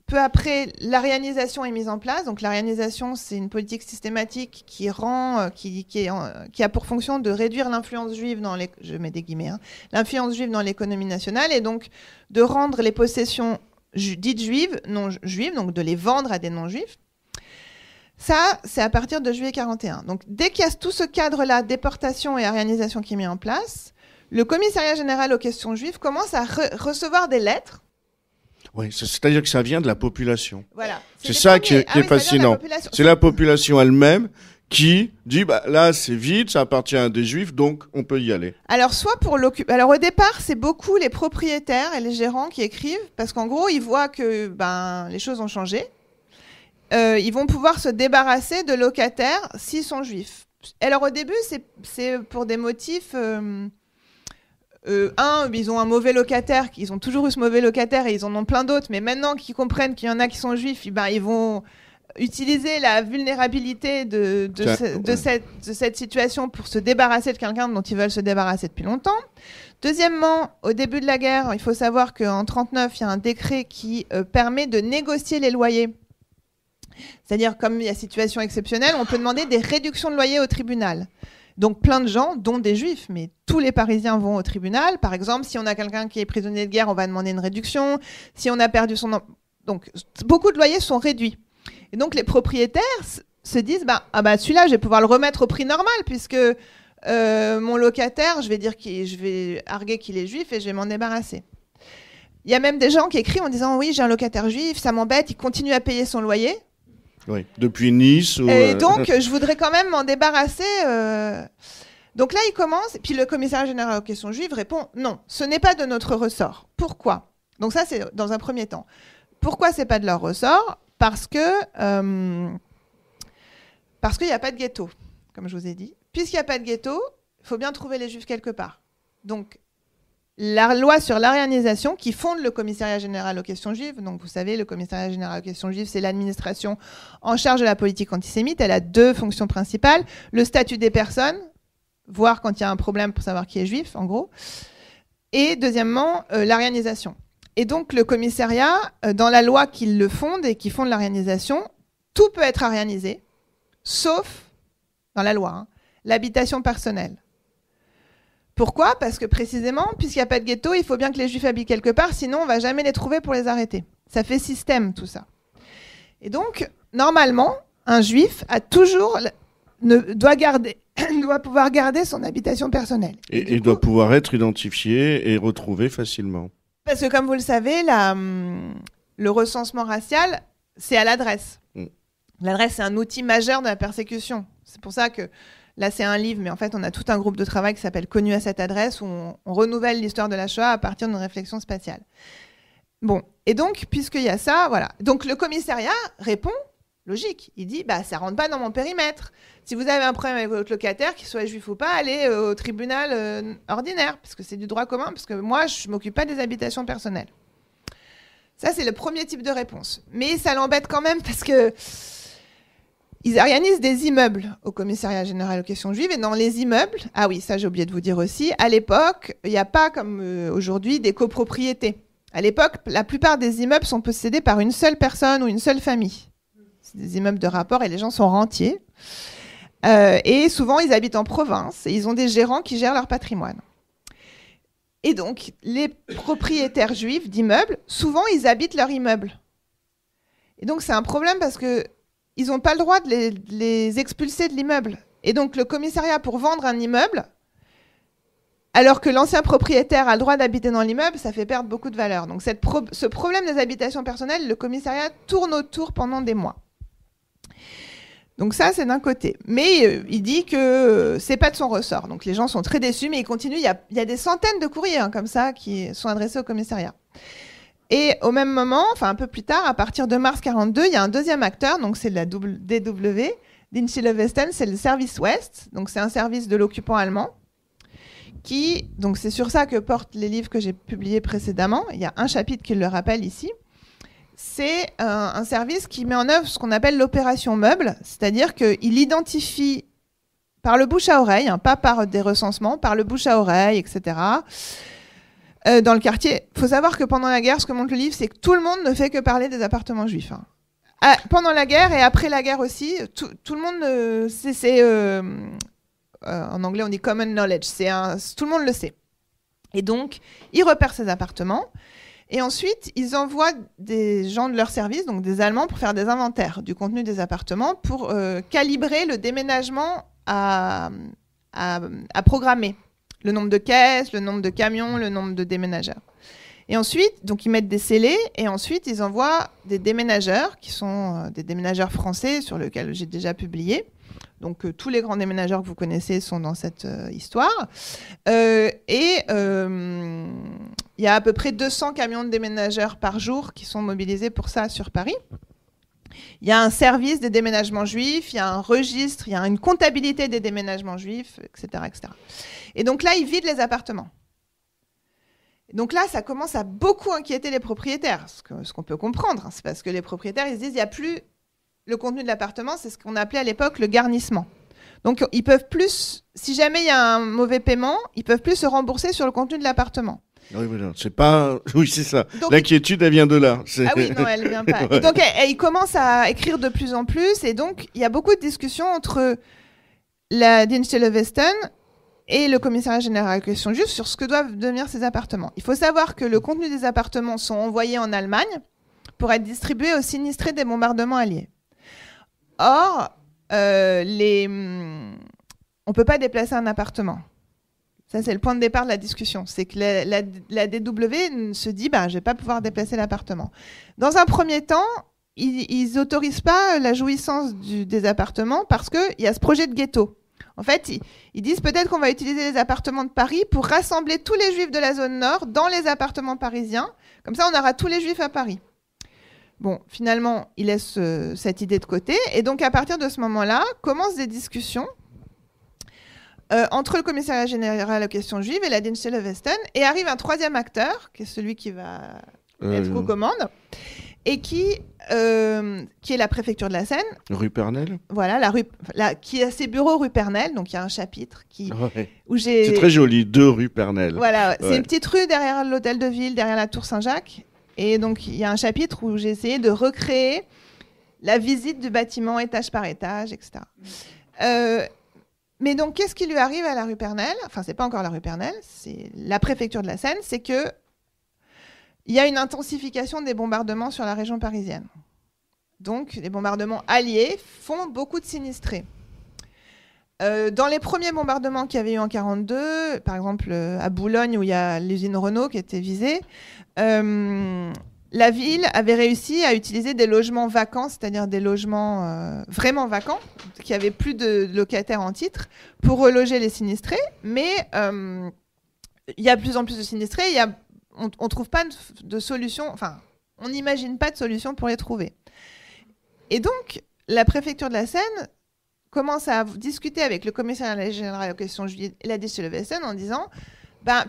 peu après, l'arianisation est mise en place. Donc l'arianisation, c'est une politique systématique qui a pour fonction de réduire l'influence juive dans je mets des guillemets, l'influence juive dans l'économie nationale, et donc de rendre les possessions dites juives, non juives, donc de les vendre à des non-juifs. Ça, c'est à partir de juillet 41. Donc dès qu'il y a tout ce cadre-là, déportation et arianisation qui est mis en place, le commissariat général aux questions juives commence à recevoir des lettres.
Oui, c'est-à-dire que ça vient de la population.
Voilà.
C'est ça qui est fascinant. C'est la population elle-même qui dit là c'est vide, ça appartient à des juifs, donc on peut y aller.
Alors Alors au départ, c'est beaucoup les propriétaires et les gérants qui écrivent, parce qu'en gros, ils voient que les choses ont changé. Ils vont pouvoir se débarrasser de locataires s'ils sont juifs. Alors au début, c'est pour des motifs... ils ont un mauvais locataire, ils ont toujours eu ce mauvais locataire et ils en ont plein d'autres, mais maintenant qu'ils comprennent qu'il y en a qui sont juifs, ils vont utiliser la vulnérabilité de cette situation pour se débarrasser de quelqu'un dont ils veulent se débarrasser depuis longtemps. Deuxièmement, au début de la guerre, il faut savoir qu'en 1939, il y a un décret qui permet de négocier les loyers. C'est-à-dire, comme il y a situation exceptionnelle, on peut demander des réductions de loyer au tribunal. Donc plein de gens, dont des juifs, mais tous les Parisiens vont au tribunal. Par exemple, si on a quelqu'un qui est prisonnier de guerre, on va demander une réduction. Si on a perdu son... Donc beaucoup de loyers sont réduits. Et donc les propriétaires se disent, celui-là, je vais pouvoir le remettre au prix normal, puisque mon locataire, je vais arguer qu'il est juif et je vais m'en débarrasser. Il y a même des gens qui écrivent en disant, oui, j'ai un locataire juif, ça m'embête, il continue à payer son loyer.
Oui, depuis Nice.
Et donc, je voudrais quand même m'en débarrasser. Donc là, il commence, et puis le commissariat général aux questions juives répond non, ce n'est pas de notre ressort. Pourquoi ? Donc ça, c'est dans un premier temps. Pourquoi c'est pas de leur ressort ? Parce qu'il n'y a pas de ghetto, comme je vous ai dit. Puisqu'il n'y a pas de ghetto, il faut bien trouver les juifs quelque part. Donc, la loi sur l'arianisation qui fonde le commissariat général aux questions juives. Donc, vous savez, le commissariat général aux questions juives, c'est l'administration en charge de la politique antisémite. Elle a deux fonctions principales. Le statut des personnes, voir quand il y a un problème pour savoir qui est juif, en gros. Et deuxièmement, l'arianisation. Et donc, le commissariat, dans la loi qui le fonde et qui fonde l'arianisation, tout peut être arianisé, sauf, dans la loi, l'habitation personnelle. Pourquoi ? Parce que précisément, puisqu'il n'y a pas de ghetto, il faut bien que les juifs habitent quelque part, sinon on ne va jamais les trouver pour les arrêter. Ça fait système, tout ça. Et donc, normalement, un juif doit pouvoir garder son habitation personnelle.
Et doit pouvoir être identifié et retrouvé facilement.
Parce que comme vous le savez, le recensement racial, c'est à l'adresse. L'adresse, c'est un outil majeur de la persécution. C'est pour ça que là, c'est un livre, mais en fait, on a tout un groupe de travail qui s'appelle « Connu à cette adresse » où on renouvelle l'histoire de la Shoah à partir d'une réflexion spatiale. Bon, et donc, puisqu'il y a ça, voilà. Donc, le commissariat répond, logique. Il dit, ça rentre pas dans mon périmètre. Si vous avez un problème avec votre locataire, qu'il soit juif ou pas, allez au tribunal ordinaire, parce que c'est du droit commun, parce que moi, je m'occupe pas des habitations personnelles. Ça, c'est le premier type de réponse. Mais ça l'embête quand même, parce que ils organisent des immeubles au commissariat général aux questions juives. Et dans les immeubles, ah oui, ça j'ai oublié de vous dire aussi, à l'époque, il n'y a pas comme aujourd'hui des copropriétés. À l'époque, la plupart des immeubles sont possédés par une seule personne ou une seule famille. C'est des immeubles de rapport et les gens sont rentiers. Et souvent, ils habitent en province et ils ont des gérants qui gèrent leur patrimoine. Et donc, les propriétaires juifs d'immeubles, souvent, ils habitent leur immeuble. Et donc, c'est un problème parce que ils n'ont pas le droit de les expulser de l'immeuble. Et donc, le commissariat, pour vendre un immeuble, alors que l'ancien propriétaire a le droit d'habiter dans l'immeuble, ça fait perdre beaucoup de valeur. Donc, ce problème des habitations personnelles, le commissariat tourne autour pendant des mois. Donc ça, c'est d'un côté. Mais il dit que c'est pas de son ressort. Donc, les gens sont très déçus, mais ils continuent. Il y a des centaines de courriers comme ça qui sont adressés au commissariat. Et au même moment, enfin un peu plus tard, à partir de mars 1942, il y a un deuxième acteur, donc c'est la DW, Dienststelle Westen, c'est le service Ouest, donc c'est un service de l'occupant allemand, donc c'est sur ça que portent les livres que j'ai publiés précédemment, il y a un chapitre qui le rappelle ici, c'est un service qui met en œuvre ce qu'on appelle l'opération meuble, c'est-à-dire qu'il identifie par le bouche à oreille, pas par des recensements, par le bouche à oreille, etc., dans le quartier. Il faut savoir que pendant la guerre, ce que montre le livre, c'est que tout le monde ne fait que parler des appartements juifs. Hein. Pendant la guerre et après la guerre aussi, tout le monde, en anglais on dit common knowledge, tout le monde le sait. Et donc, ils repèrent ces appartements et ensuite, ils envoient des gens de leur service, donc des Allemands, pour faire des inventaires du contenu des appartements, pour calibrer le déménagement à programmer. Le nombre de caisses, le nombre de camions, le nombre de déménageurs. Et ensuite, donc ils mettent des scellés et ensuite ils envoient des déménageurs qui sont des déménageurs français sur lesquels j'ai déjà publié. Donc tous les grands déménageurs que vous connaissez sont dans cette histoire. Il y a à peu près 200 camions de déménageurs par jour qui sont mobilisés pour ça sur Paris. Il y a un service des déménagements juifs, il y a un registre, il y a une comptabilité des déménagements juifs, etc., etc. Et donc là, ils vident les appartements. Donc là, ça commence à beaucoup inquiéter les propriétaires, ce qu'on peut comprendre. Hein, c'est parce que les propriétaires, ils se disent, il n'y a plus le contenu de l'appartement, c'est ce qu'on appelait à l'époque le garnissement. Donc ils peuvent plus, si jamais il y a un mauvais paiement, ils peuvent plus se rembourser sur le contenu de l'appartement.
Oui, voilà. Oui, c'est ça. Donc, l'inquiétude, elle vient de là.
Ah oui, non, elle ne vient pas. Ouais. Et donc, ils commencent à écrire de plus en plus. Et donc, il y a beaucoup de discussions entre la Dienststelle Westen et le commissariat général à la question juive sur ce que doivent devenir ces appartements. Il faut savoir que le contenu des appartements sont envoyés en Allemagne pour être distribués aux sinistrés des bombardements alliés. Or, on ne peut pas déplacer un appartement. Ça, c'est le point de départ de la discussion. C'est que la DW se dit je ne vais pas pouvoir déplacer l'appartement. Dans un premier temps, ils n'autorisent pas la jouissance des appartements parce qu'il y a ce projet de ghetto. En fait, ils disent peut-être qu'on va utiliser les appartements de Paris pour rassembler tous les juifs de la zone nord dans les appartements parisiens. Comme ça, on aura tous les juifs à Paris. Bon, finalement, ils laissent cette idée de côté. Et donc, à partir de ce moment-là, commencent des discussions entre le commissariat général aux questions juives et la Dienststelle Westen, et arrive un troisième acteur, qui est celui qui va être aux commandes, et qui est la préfecture de la Seine.
Rue Pernelle.
Voilà, qui a ses bureaux rue Pernelle, donc il y a un chapitre où j'ai...
C'est très joli, 2 rue Pernelle.
Voilà, c'est une petite rue derrière l'hôtel de ville, derrière la tour Saint-Jacques, et donc il y a un chapitre où j'ai essayé de recréer la visite du bâtiment étage par étage, etc. Mais donc, qu'est-ce qui lui arrive à la rue Pernelle ? Enfin, c'est pas encore la rue Pernelle, c'est la préfecture de la Seine, c'est que il y a une intensification des bombardements sur la région parisienne. Donc, les bombardements alliés font beaucoup de sinistrés. Dans les premiers bombardements qu'il y avait eu en 1942, par exemple à Boulogne, où il y a l'usine Renault qui était visée, la ville avait réussi à utiliser des logements vacants, c'est-à-dire des logements vraiment vacants, qui n'avaient plus de locataires en titre, pour reloger les sinistrés. Mais il y a de plus en plus de sinistrés, on ne trouve pas de solution, enfin, on n'imagine pas de solution pour les trouver. Et donc, la préfecture de la Seine commence à discuter avec le commissariat général aux questions juives et la Dienststelle Westen en disant...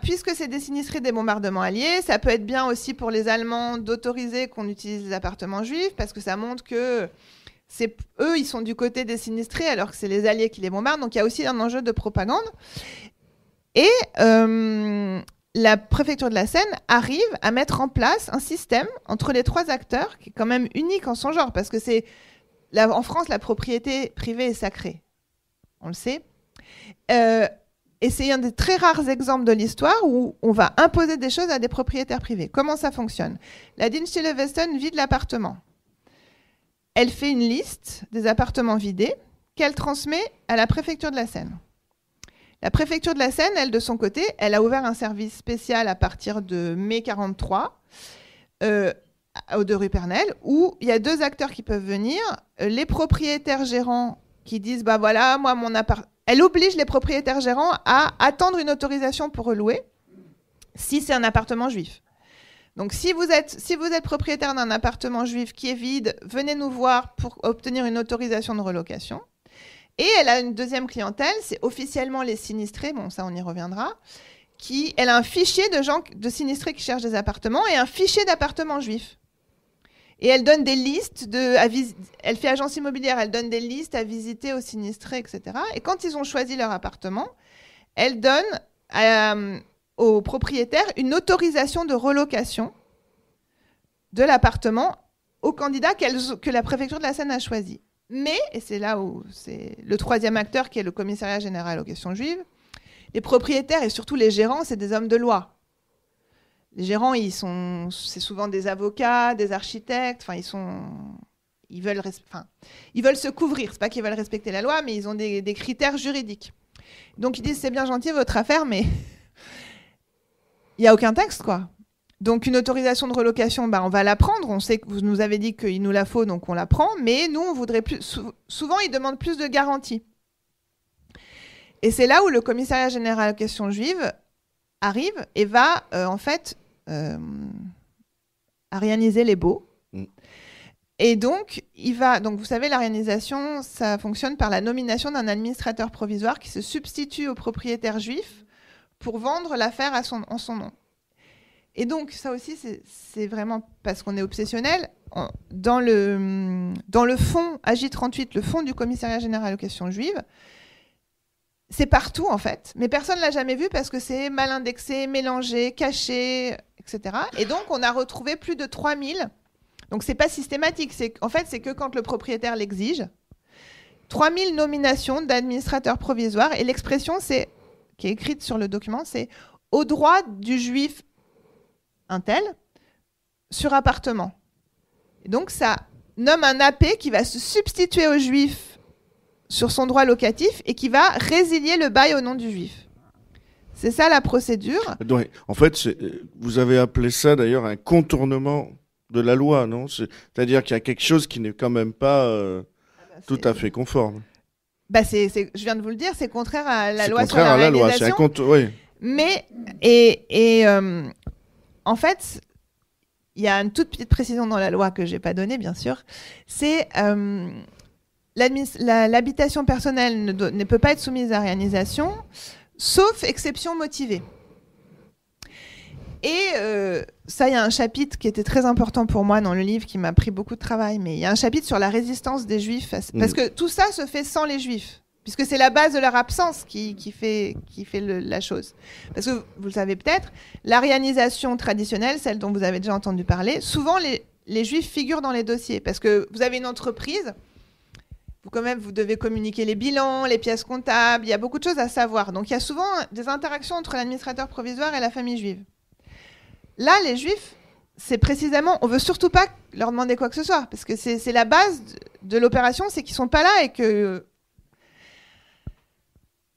puisque c'est des sinistrés des bombardements alliés, ça peut être bien aussi pour les Allemands d'autoriser qu'on utilise les appartements juifs, parce que ça montre que eux, ils sont du côté des sinistrés, alors que c'est les Alliés qui les bombardent. Donc il y a aussi un enjeu de propagande. Et la préfecture de la Seine arrive à mettre en place un système entre les 3 acteurs, qui est quand même unique en son genre, parce que en France, la propriété privée est sacrée. On le sait. Et c'est un des très rares exemples de l'histoire où on va imposer des choses à des propriétaires privés. Comment ça fonctionne ? La Dienststelle Westen vide l'appartement. Elle fait une liste des appartements vidés qu'elle transmet à la préfecture de la Seine. La préfecture de la Seine, elle, de son côté, elle a ouvert un service spécial à partir de mai 1943, de rue Pernelle, où il y a 2 acteurs qui peuvent venir. Les propriétaires gérants qui disent, voilà, moi, mon appart... Elle oblige les propriétaires gérants à attendre une autorisation pour relouer si c'est un appartement juif. Donc, si vous êtes propriétaire d'un appartement juif qui est vide, venez nous voir pour obtenir une autorisation de relocation. Et elle a une deuxième clientèle, c'est officiellement les sinistrés, bon, ça, on y reviendra, elle a un fichier de sinistrés qui cherchent des appartements et un fichier d'appartements juifs. Et elle donne des listes, elle fait agence immobilière, elle donne des listes à visiter aux sinistrés, etc. Et quand ils ont choisi leur appartement, elle donne aux propriétaires une autorisation de relocation de l'appartement au candidat que la préfecture de la Seine a choisi. Mais, et c'est là où c'est le troisième acteur qui est le commissariat général aux questions juives, les propriétaires et surtout les gérants, c'est des hommes de loi. Les gérants, c'est souvent des avocats, des architectes, ils veulent se couvrir. C'est pas qu'ils veulent respecter la loi, mais ils ont des critères juridiques. Donc ils disent c'est bien gentil votre affaire, mais il n'y a aucun texte, quoi. Donc une autorisation de relocation, on va la prendre. On sait que vous nous avez dit qu'il nous la faut, donc on la prend. Mais nous, on voudrait plus. Souvent, ils demandent plus de garanties. Et c'est là où le commissariat général aux questions juives arrive et va arianiser les baux. Et donc, vous savez, l'arianisation, ça fonctionne par la nomination d'un administrateur provisoire qui se substitue au propriétaire juif pour vendre l'affaire en son nom. Et donc, ça aussi, c'est vraiment parce qu'on est obsessionnel. Dans le fonds AJ38, le fonds du commissariat général aux questions juives, c'est partout, en fait. Mais personne ne l'a jamais vu parce que c'est mal indexé, mélangé, caché, etc. Et donc, on a retrouvé plus de 3000. Donc, ce n'est pas systématique. En fait, c'est que quand le propriétaire l'exige. 3000 nominations d'administrateurs provisoires. Et l'expression, qui est écrite sur le document, c'est « au droit du juif un tel sur appartement ». Et donc, ça nomme un AP qui va se substituer au juif sur son droit locatif et qui va résilier le bail au nom du juif. C'est ça la procédure.
Ouais. En fait, vous avez appelé ça d'ailleurs un contournement de la loi, non ? C'est-à-dire qu'il y a quelque chose qui n'est quand même pas tout à fait conforme.
Je viens de vous le dire, c'est contraire à la loi sur la réalisation.
Oui.
Mais, en fait, il y a une toute petite précision dans la loi que je n'ai pas donnée, bien sûr. C'est l'habitation personnelle ne peut pas être soumise à réalisation, sauf exception motivée. Et ça, il y a un chapitre qui était très important pour moi dans le livre, qui m'a pris beaucoup de travail, mais il y a un chapitre sur la résistance des Juifs, parce que tout ça se fait sans les Juifs, puisque c'est la base de leur absence qui fait la chose. Parce que, vous le savez peut-être, l'arianisation traditionnelle, celle dont vous avez déjà entendu parler, souvent les Juifs figurent dans les dossiers, parce que vous avez une entreprise, vous devez communiquer les bilans, les pièces comptables, il y a beaucoup de choses à savoir. Donc il y a souvent des interactions entre l'administrateur provisoire et la famille juive. Là, les Juifs, c'est précisément, on veut surtout pas leur demander quoi que ce soit, parce que c'est la base de l'opération, c'est qu'ils sont pas là et que...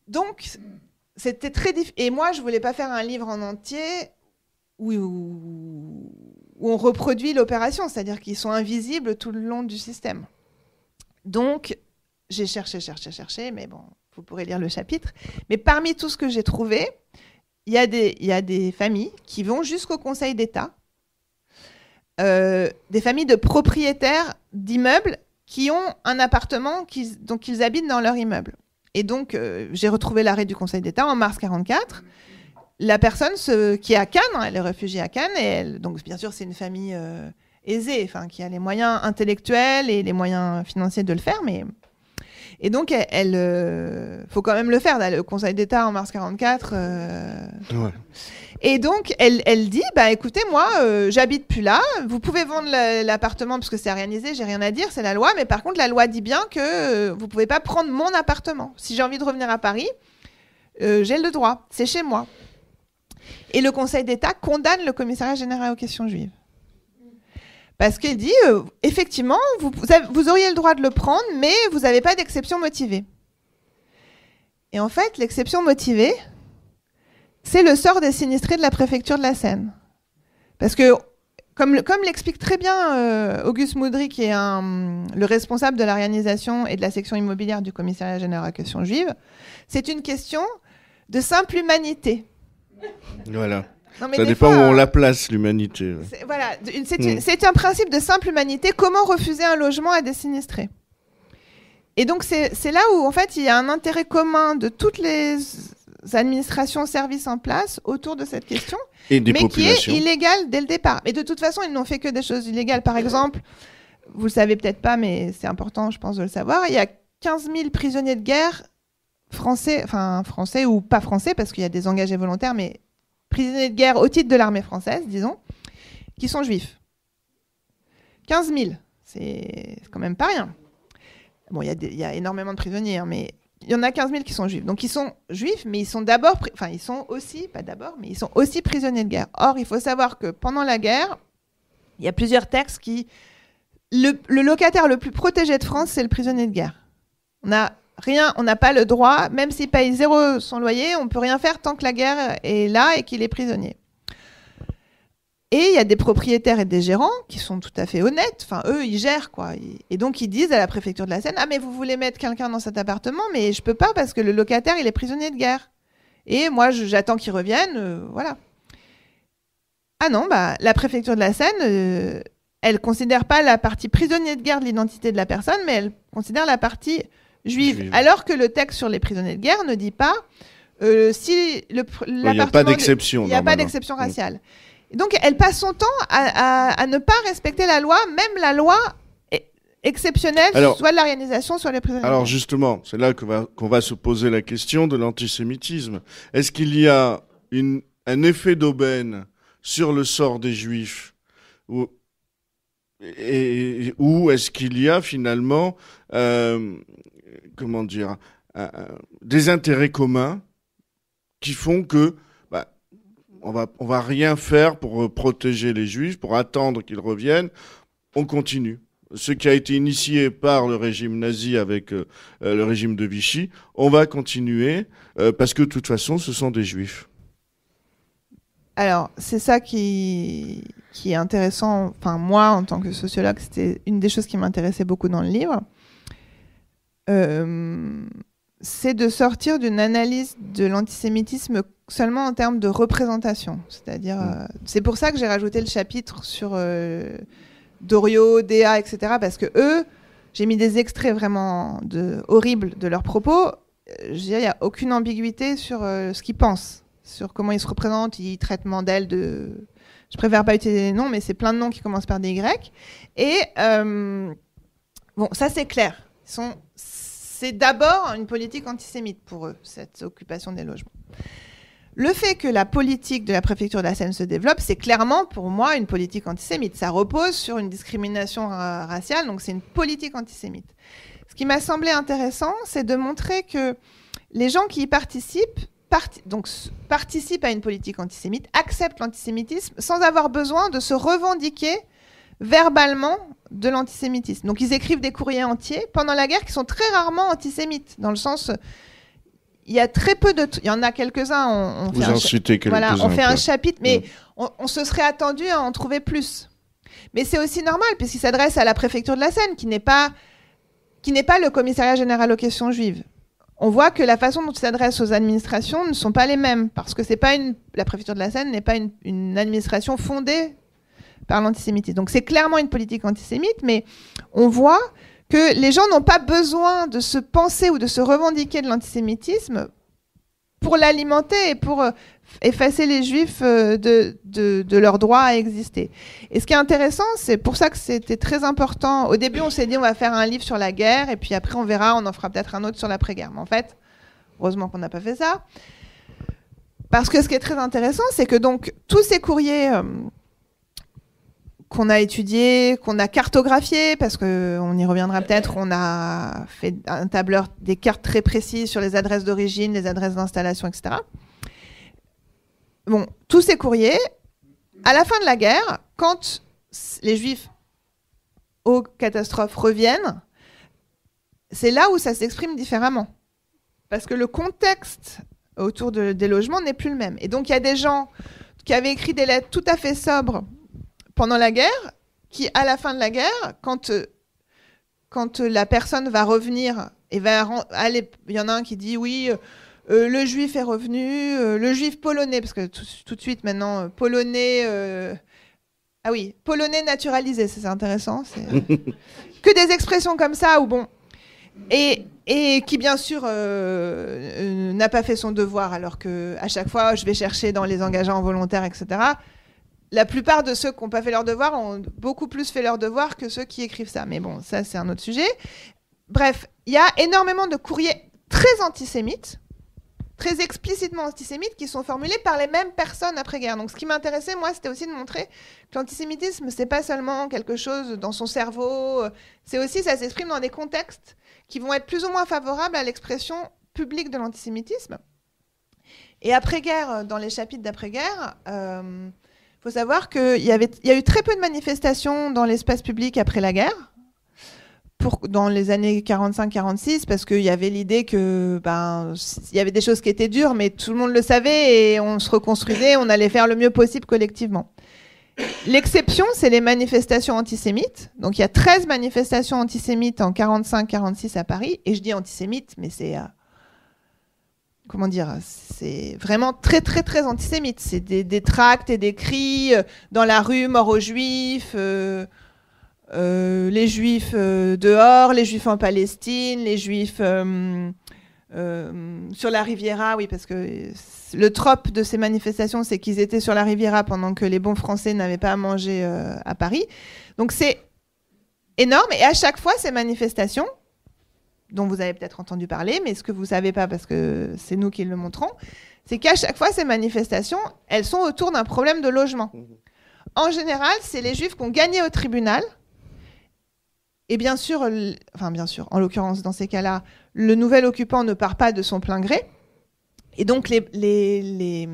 Donc, c'était très difficile. Et moi, je voulais pas faire un livre en entier où on reproduit l'opération, c'est-à-dire qu'ils sont invisibles tout le long du système. Donc, j'ai cherché, mais bon, vous pourrez lire le chapitre. Mais parmi tout ce que j'ai trouvé, il y a des familles qui vont jusqu'au Conseil d'État, des familles de propriétaires d'immeubles qui ont un appartement donc ils habitent dans leur immeuble. Et donc, j'ai retrouvé l'arrêt du Conseil d'État en mars 1944. La personne qui est à Cannes, elle est réfugiée à Cannes, donc bien sûr, c'est une famille aisée, qui a les moyens intellectuels et les moyens financiers de le faire, et donc elle faut quand même le faire, le Conseil d'État en mars 1944.
Ouais.
Et donc elle dit, écoutez, moi j'habite plus là, vous pouvez vendre l'appartement parce que c'est réalisé, j'ai rien à dire, c'est la loi, mais par contre la loi dit bien que vous pouvez pas prendre mon appartement. Si j'ai envie de revenir à Paris, j'ai le droit, c'est chez moi. Et le Conseil d'État condamne le commissariat général aux questions juives. Parce qu'il dit, effectivement, vous auriez le droit de le prendre, mais vous n'avez pas d'exception motivée. Et en fait, l'exception motivée, c'est le sort des sinistrés de la préfecture de la Seine. Parce que, comme l'explique très bien Auguste Moudry, qui est le responsable de l'arianisation et de la section immobilière du commissariat général aux questions juives, c'est une question de simple humanité.
Voilà. Non, ça dépend où on la place, l'humanité.
Voilà, c'est un principe de simple humanité. Comment refuser un logement à des sinistrés ? Et donc, c'est là où, en fait, il y a un intérêt commun de toutes les administrations, services en place autour de cette question,
et des
mais
populations.
Qui est illégale dès le départ. Et de toute façon, ils n'ont fait que des choses illégales. Par exemple, vous le savez peut-être pas, mais c'est important, je pense, de le savoir, il y a 15 000 prisonniers de guerre français ou pas français, parce qu'il y a des engagés volontaires, mais prisonniers de guerre au titre de l'armée française, disons, qui sont juifs. 15 000, c'est quand même pas rien. Bon, il y a énormément de prisonniers, hein, mais il y en a 15 000 qui sont juifs. Donc ils sont juifs, mais ils sont ils sont aussi, pas d'abord, mais ils sont aussi prisonniers de guerre. Or, il faut savoir que pendant la guerre, il y a plusieurs textes qui... Le locataire le plus protégé de France, c'est le prisonnier de guerre. On n'a pas le droit, même s'il paye 0 son loyer, on ne peut rien faire tant que la guerre est là et qu'il est prisonnier. Et il y a des propriétaires et des gérants qui sont tout à fait honnêtes. Enfin, eux, ils gèrent, quoi. Et donc, ils disent à la préfecture de la Seine, « Ah, mais vous voulez mettre quelqu'un dans cet appartement, mais je peux pas parce que le locataire, il est prisonnier de guerre. Et moi, j'attends qu'il revienne, voilà. » Ah non, la préfecture de la Seine, elle considère pas la partie prisonnier de guerre de l'identité de la personne, mais elle considère la partie juive. Alors que le texte sur les prisonniers de guerre ne dit pas si l'appartement... Il n'y a pas d'exception. Il n'y a pas d'exception raciale. Et donc, elle passe son temps à ne pas respecter la loi, même la loi exceptionnelle, soit de l'organisation, soit les prisonniers.
Alors justement, c'est là qu'on va se poser la question de l'antisémitisme. Est-ce qu'il y a un effet d'aubaine sur le sort des Juifs ou est-ce qu'il y a finalement, des intérêts communs qui font que on va rien faire pour protéger les Juifs, pour attendre qu'ils reviennent. On continue. Ce qui a été initié par le régime nazi avec le régime de Vichy, on va continuer parce que de toute façon, ce sont des Juifs.
Alors, c'est ça qui est intéressant. Enfin, moi, en tant que sociologue, c'était une des choses qui m'intéressait beaucoup dans le livre. C'est de sortir d'une analyse de l'antisémitisme seulement en termes de représentation. C'est-à-dire, c'est pour ça que j'ai rajouté le chapitre sur Doriot, Déa, etc. Parce que eux, j'ai mis des extraits vraiment horribles de leurs propos. Je veux dire, il n'y a aucune ambiguïté sur ce qu'ils pensent, sur comment ils se représentent. Ils traitent Mandel de... Je préfère pas utiliser les noms, mais c'est plein de noms qui commencent par des Y. Et bon, ça c'est clair. C'est d'abord une politique antisémite pour eux, cette occupation des logements. Le fait que la politique de la préfecture de la Seine se développe, c'est clairement pour moi une politique antisémite. Ça repose sur une discrimination raciale, donc c'est une politique antisémite. Ce qui m'a semblé intéressant, c'est de montrer que les gens qui y participent, participent à une politique antisémite, acceptent l'antisémitisme sans avoir besoin de se revendiquer verbalement de l'antisémitisme. Donc ils écrivent des courriers entiers pendant la guerre qui sont très rarement antisémites, dans le sens... Il y a très peu de... Il y en a quelques-uns.
Vous en citez quelques-uns.
Voilà, on fait un chapitre, mais on se serait attendu à en trouver plus. Mais c'est aussi normal, puisqu'il s'adresse à la préfecture de la Seine, qui n'est pas le commissariat général aux questions juives. On voit que la façon dont il s'adresse aux administrations ne sont pas les mêmes, parce que la préfecture de la Seine n'est pas une administration fondée par l'antisémitisme. Donc c'est clairement une politique antisémite, mais on voit que les gens n'ont pas besoin de se penser ou de se revendiquer de l'antisémitisme pour l'alimenter et pour effacer les Juifs de leur droit à exister. Et ce qui est intéressant, c'est pour ça que c'était très important. Au début, on s'est dit on va faire un livre sur la guerre, et puis après on verra, on en fera peut-être un autre sur l'après-guerre. Mais en fait, heureusement qu'on n'a pas fait ça. Parce que ce qui est très intéressant, c'est que donc tous ces courriers... qu'on a étudié, qu'on a cartographié, parce qu'on y reviendra peut-être, on a fait un tableur, des cartes très précises sur les adresses d'origine, les adresses d'installation, etc. Bon, tous ces courriers, à la fin de la guerre, quand les Juifs aux catastrophes reviennent, c'est là où ça s'exprime différemment. Parce que le contexte autour des logements n'est plus le même. Et donc il y a des gens qui avaient écrit des lettres tout à fait sobres pendant la guerre, qui, à la fin de la guerre, quand la personne va revenir et va aller, il y en a un qui dit oui, le juif est revenu, le juif polonais, parce que tout de suite maintenant, polonais, ah oui, polonais naturalisé, c'est intéressant, que des expressions comme ça, ou bon, et qui bien sûr n'a pas fait son devoir, alors que à chaque fois, je vais chercher dans les engagements volontaires, etc. La plupart de ceux qui n'ont pas fait leur devoir ont beaucoup plus fait leur devoir que ceux qui écrivent ça. Mais bon, ça, c'est un autre sujet. Bref, il y a énormément de courriers très antisémites très explicitement antisémites qui sont formulés par les mêmes personnes après-guerre. Donc ce qui m'intéressait, moi, c'était aussi de montrer que l'antisémitisme, c'est pas seulement quelque chose dans son cerveau, c'est aussi, ça s'exprime dans des contextes qui vont être plus ou moins favorables à l'expression publique de l'antisémitisme. Et après-guerre, dans les chapitres d'après-guerre, faut savoir qu'il y a eu très peu de manifestations dans l'espace public après la guerre, dans les années 45-46, parce qu'il y avait l'idée que il y avait des choses qui étaient dures, mais tout le monde le savait et on se reconstruisait, on allait faire le mieux possible collectivement. L'exception, c'est les manifestations antisémites. Donc il y a 13 manifestations antisémites en 45-46 à Paris, et je dis antisémites, mais c'est... comment dire, c'est vraiment très, très, très antisémite. C'est des tracts et des cris dans la rue, mort aux juifs, les juifs dehors, les juifs en Palestine, les juifs sur la Riviera, oui, parce que le trope de ces manifestations, c'est qu'ils étaient sur la Riviera pendant que les bons Français n'avaient pas à manger à Paris. Donc c'est énorme, et à chaque fois, ces manifestations, dont vous avez peut-être entendu parler, mais ce que vous ne savez pas, parce que c'est nous qui le montrons, c'est qu'à chaque fois, ces manifestations, elles sont autour d'un problème de logement. En général, c'est les Juifs qui ont gagné au tribunal. Et bien sûr, en l'occurrence, dans ces cas-là, le nouvel occupant ne part pas de son plein gré. Et donc, les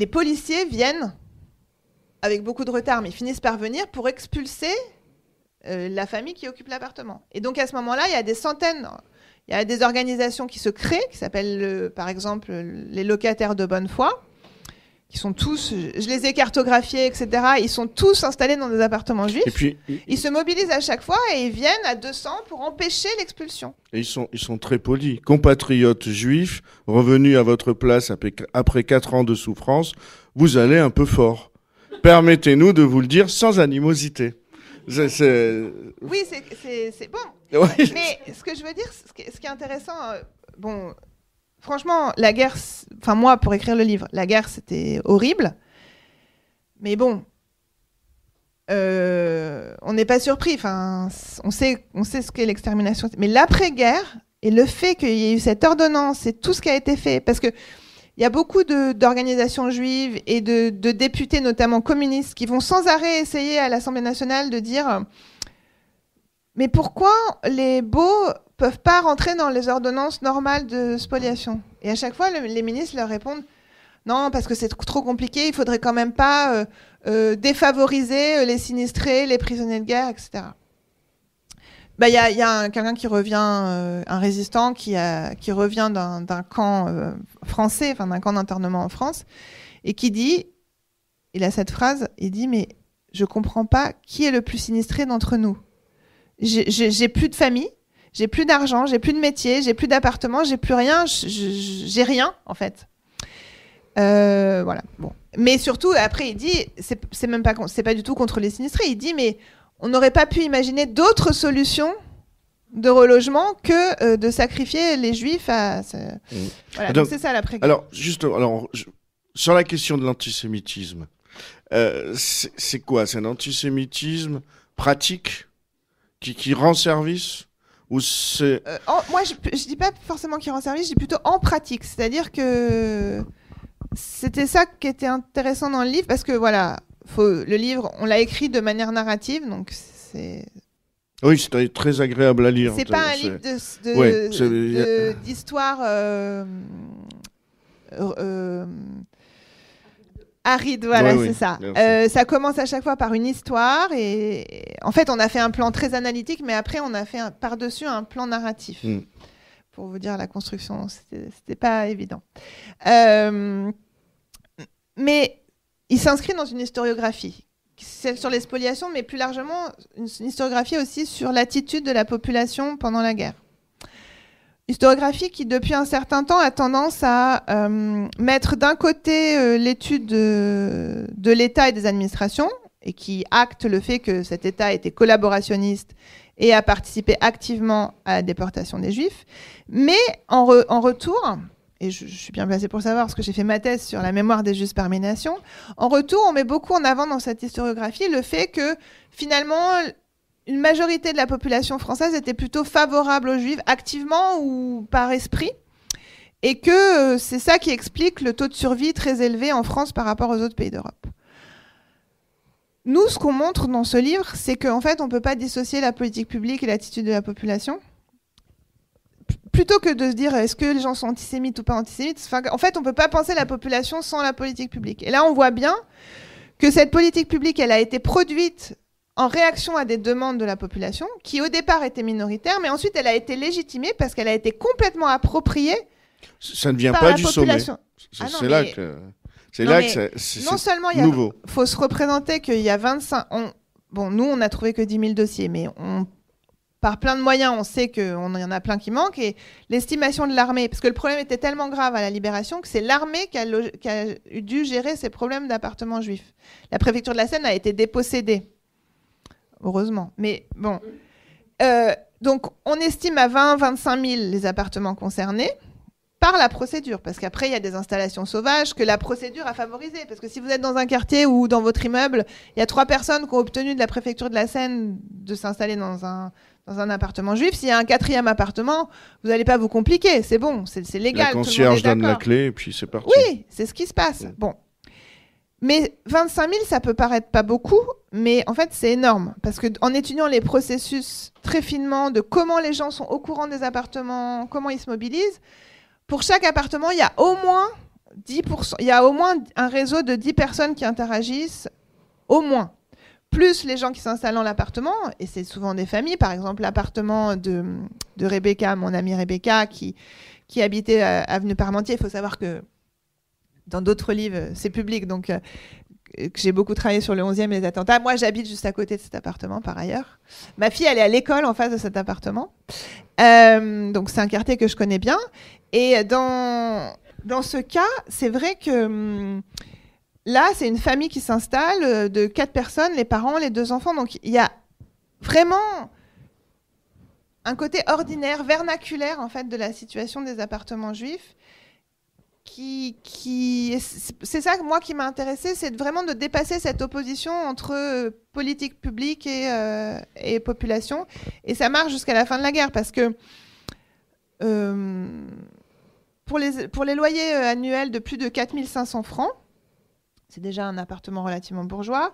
policiers viennent, avec beaucoup de retard, mais finissent par venir pour expulser la famille qui occupe l'appartement. Et donc à ce moment-là, il y a des centaines, il y a des organisations qui se créent, qui s'appellent par exemple les locataires de bonne foi, qui sont tous, je les ai cartographiés, etc. Ils sont tous installés dans des appartements juifs.
Et puis,
ils se mobilisent à chaque fois et ils viennent à 200 pour empêcher l'expulsion.
Et ils sont très polis. Compatriotes juifs, revenus à votre place après 4 ans de souffrance, vous allez un peu fort. Permettez-nous de vous le dire sans animosité.
Oui, c'est bon.
Ouais.
Mais ce que je veux dire, ce qui est intéressant, franchement, la guerre, moi, pour écrire le livre, la guerre, c'était horrible. Mais bon, on n'est pas surpris. On sait ce qu'est l'extermination. Mais l'après-guerre et le fait qu'il y ait eu cette ordonnance et tout ce qui a été fait, parce que il y a beaucoup d'organisations juives et de députés, notamment communistes, qui vont sans arrêt essayer à l'Assemblée nationale de dire « Mais pourquoi les beaux peuvent pas rentrer dans les ordonnances normales de spoliation ?» Et à chaque fois, les ministres leur répondent « Non, parce que c'est trop compliqué, il faudrait quand même pas défavoriser les sinistrés, les prisonniers de guerre, etc. » Il y a quelqu'un qui revient, un résistant qui revient d'un camp français, d'un camp d'internement en France, et qui dit, il a cette phrase, il dit « Mais je comprends pas qui est le plus sinistré d'entre nous. J'ai plus de famille, j'ai plus d'argent, j'ai plus de métier, j'ai plus d'appartement, j'ai plus rien, j'ai rien en fait. » Voilà. Bon. Mais surtout, après, il dit, c'est pas du tout contre les sinistrés, il dit « Mais on n'aurait pas pu imaginer d'autres solutions de relogement que de sacrifier les Juifs à... » Voilà, donc c'est ça l'après-guerre.
Alors, justement, sur la question de l'antisémitisme, c'est quoi? C'est un antisémitisme pratique qui rend service ou c'est...
Moi, je dis pas forcément qui rend service, je dis plutôt en pratique. C'est-à-dire que c'était ça qui était intéressant dans le livre, parce que voilà... le livre, on l'a écrit de manière narrative, donc c'est...
Oui, c'est très agréable à lire.
C'est pas un livre d'histoire aride, voilà, c'est ça. Ça commence à chaque fois par une histoire, et en fait, on a fait un plan très analytique, mais après, on a fait par-dessus un plan narratif. Pour vous dire, la construction, c'était pas évident. Mais... il s'inscrit dans une historiographie, celle sur les spoliations, mais plus largement, une historiographie aussi sur l'attitude de la population pendant la guerre. Historiographie qui, depuis un certain temps, a tendance à mettre d'un côté l'étude de l'État et des administrations, et qui acte le fait que cet État était collaborationniste et a participé activement à la déportation des Juifs, mais en retour... et je suis bien placée pour le savoir parce que j'ai fait ma thèse sur la mémoire des Juifs parmi les nations. En retour, on met beaucoup en avant dans cette historiographie le fait que, finalement, une majorité de la population française était plutôt favorable aux Juifs, activement ou par esprit, Et que c'est ça qui explique le taux de survie très élevé en France par rapport aux autres pays d'Europe. Nous, ce qu'on montre dans ce livre, c'est qu'en fait, on ne peut pas dissocier la politique publique et l'attitude de la population. Plutôt que de se dire est-ce que les gens sont antisémites ou pas antisémites, en fait, on ne peut pas penser la population sans la politique publique. Et là, on voit bien que cette politique publique, elle a été produite en réaction à des demandes de la population, qui au départ étaient minoritaires, mais ensuite elle a été légitimée parce qu'elle a été complètement appropriée.
Ça ne vient pas du sommet. C'est là que... C'est là que c'est
non seulement il faut se représenter qu'il y a 25... Bon, nous, on n'a trouvé que 10 000 dossiers, mais par plein de moyens, on sait qu'il y en a plein qui manquent. Et l'estimation de l'armée, parce que le problème était tellement grave à la Libération que c'est l'armée qui a dû gérer ces problèmes d'appartements juifs. La préfecture de la Seine a été dépossédée. Heureusement. Mais bon. Donc, on estime à 20-25 000 les appartements concernés par la procédure. Parce qu'après, il y a des installations sauvages que la procédure a favorisées. Parce que si vous êtes dans un quartier ou dans votre immeuble, il y a 3 personnes qui ont obtenu de la préfecture de la Seine de s'installer dans un appartement juif. S'il y a un 4e appartement, vous n'allez pas vous compliquer. C'est bon, c'est légal.
La concierge donne la clé et puis c'est parti.
Oui, c'est ce qui se passe. Bon. Mais 25 000, ça peut paraître pas beaucoup, mais en fait, c'est énorme. Parce qu'en étudiant les processus très finement de comment les gens sont au courant des appartements, comment ils se mobilisent, pour chaque appartement, il y a au moins 10%, il y a au moins un réseau de 10 personnes qui interagissent, au moins. Plus les gens qui s'installent dans l'appartement, et c'est souvent des familles. Par exemple, l'appartement de Rebecca, mon amie Rebecca, qui habitait à Avenue Parmentier. Il faut savoir que dans d'autres livres, c'est public, donc que j'ai beaucoup travaillé sur le 11e et les attentats. Moi, j'habite juste à côté de cet appartement, par ailleurs. Ma fille, elle est à l'école en face de cet appartement. Donc, c'est un quartier que je connais bien. Et dans ce cas, c'est vrai que là, c'est une famille qui s'installe de 4 personnes, les parents, les 2 enfants. Donc, il y a vraiment un côté ordinaire, vernaculaire, en fait, de la situation des appartements juifs. C'est ça, moi, qui m'a intéressée, c'est vraiment de dépasser cette opposition entre politique publique et population. Et ça marche jusqu'à la fin de la guerre, parce que pour les loyers annuels de plus de 4 500 francs, c'est déjà un appartement relativement bourgeois,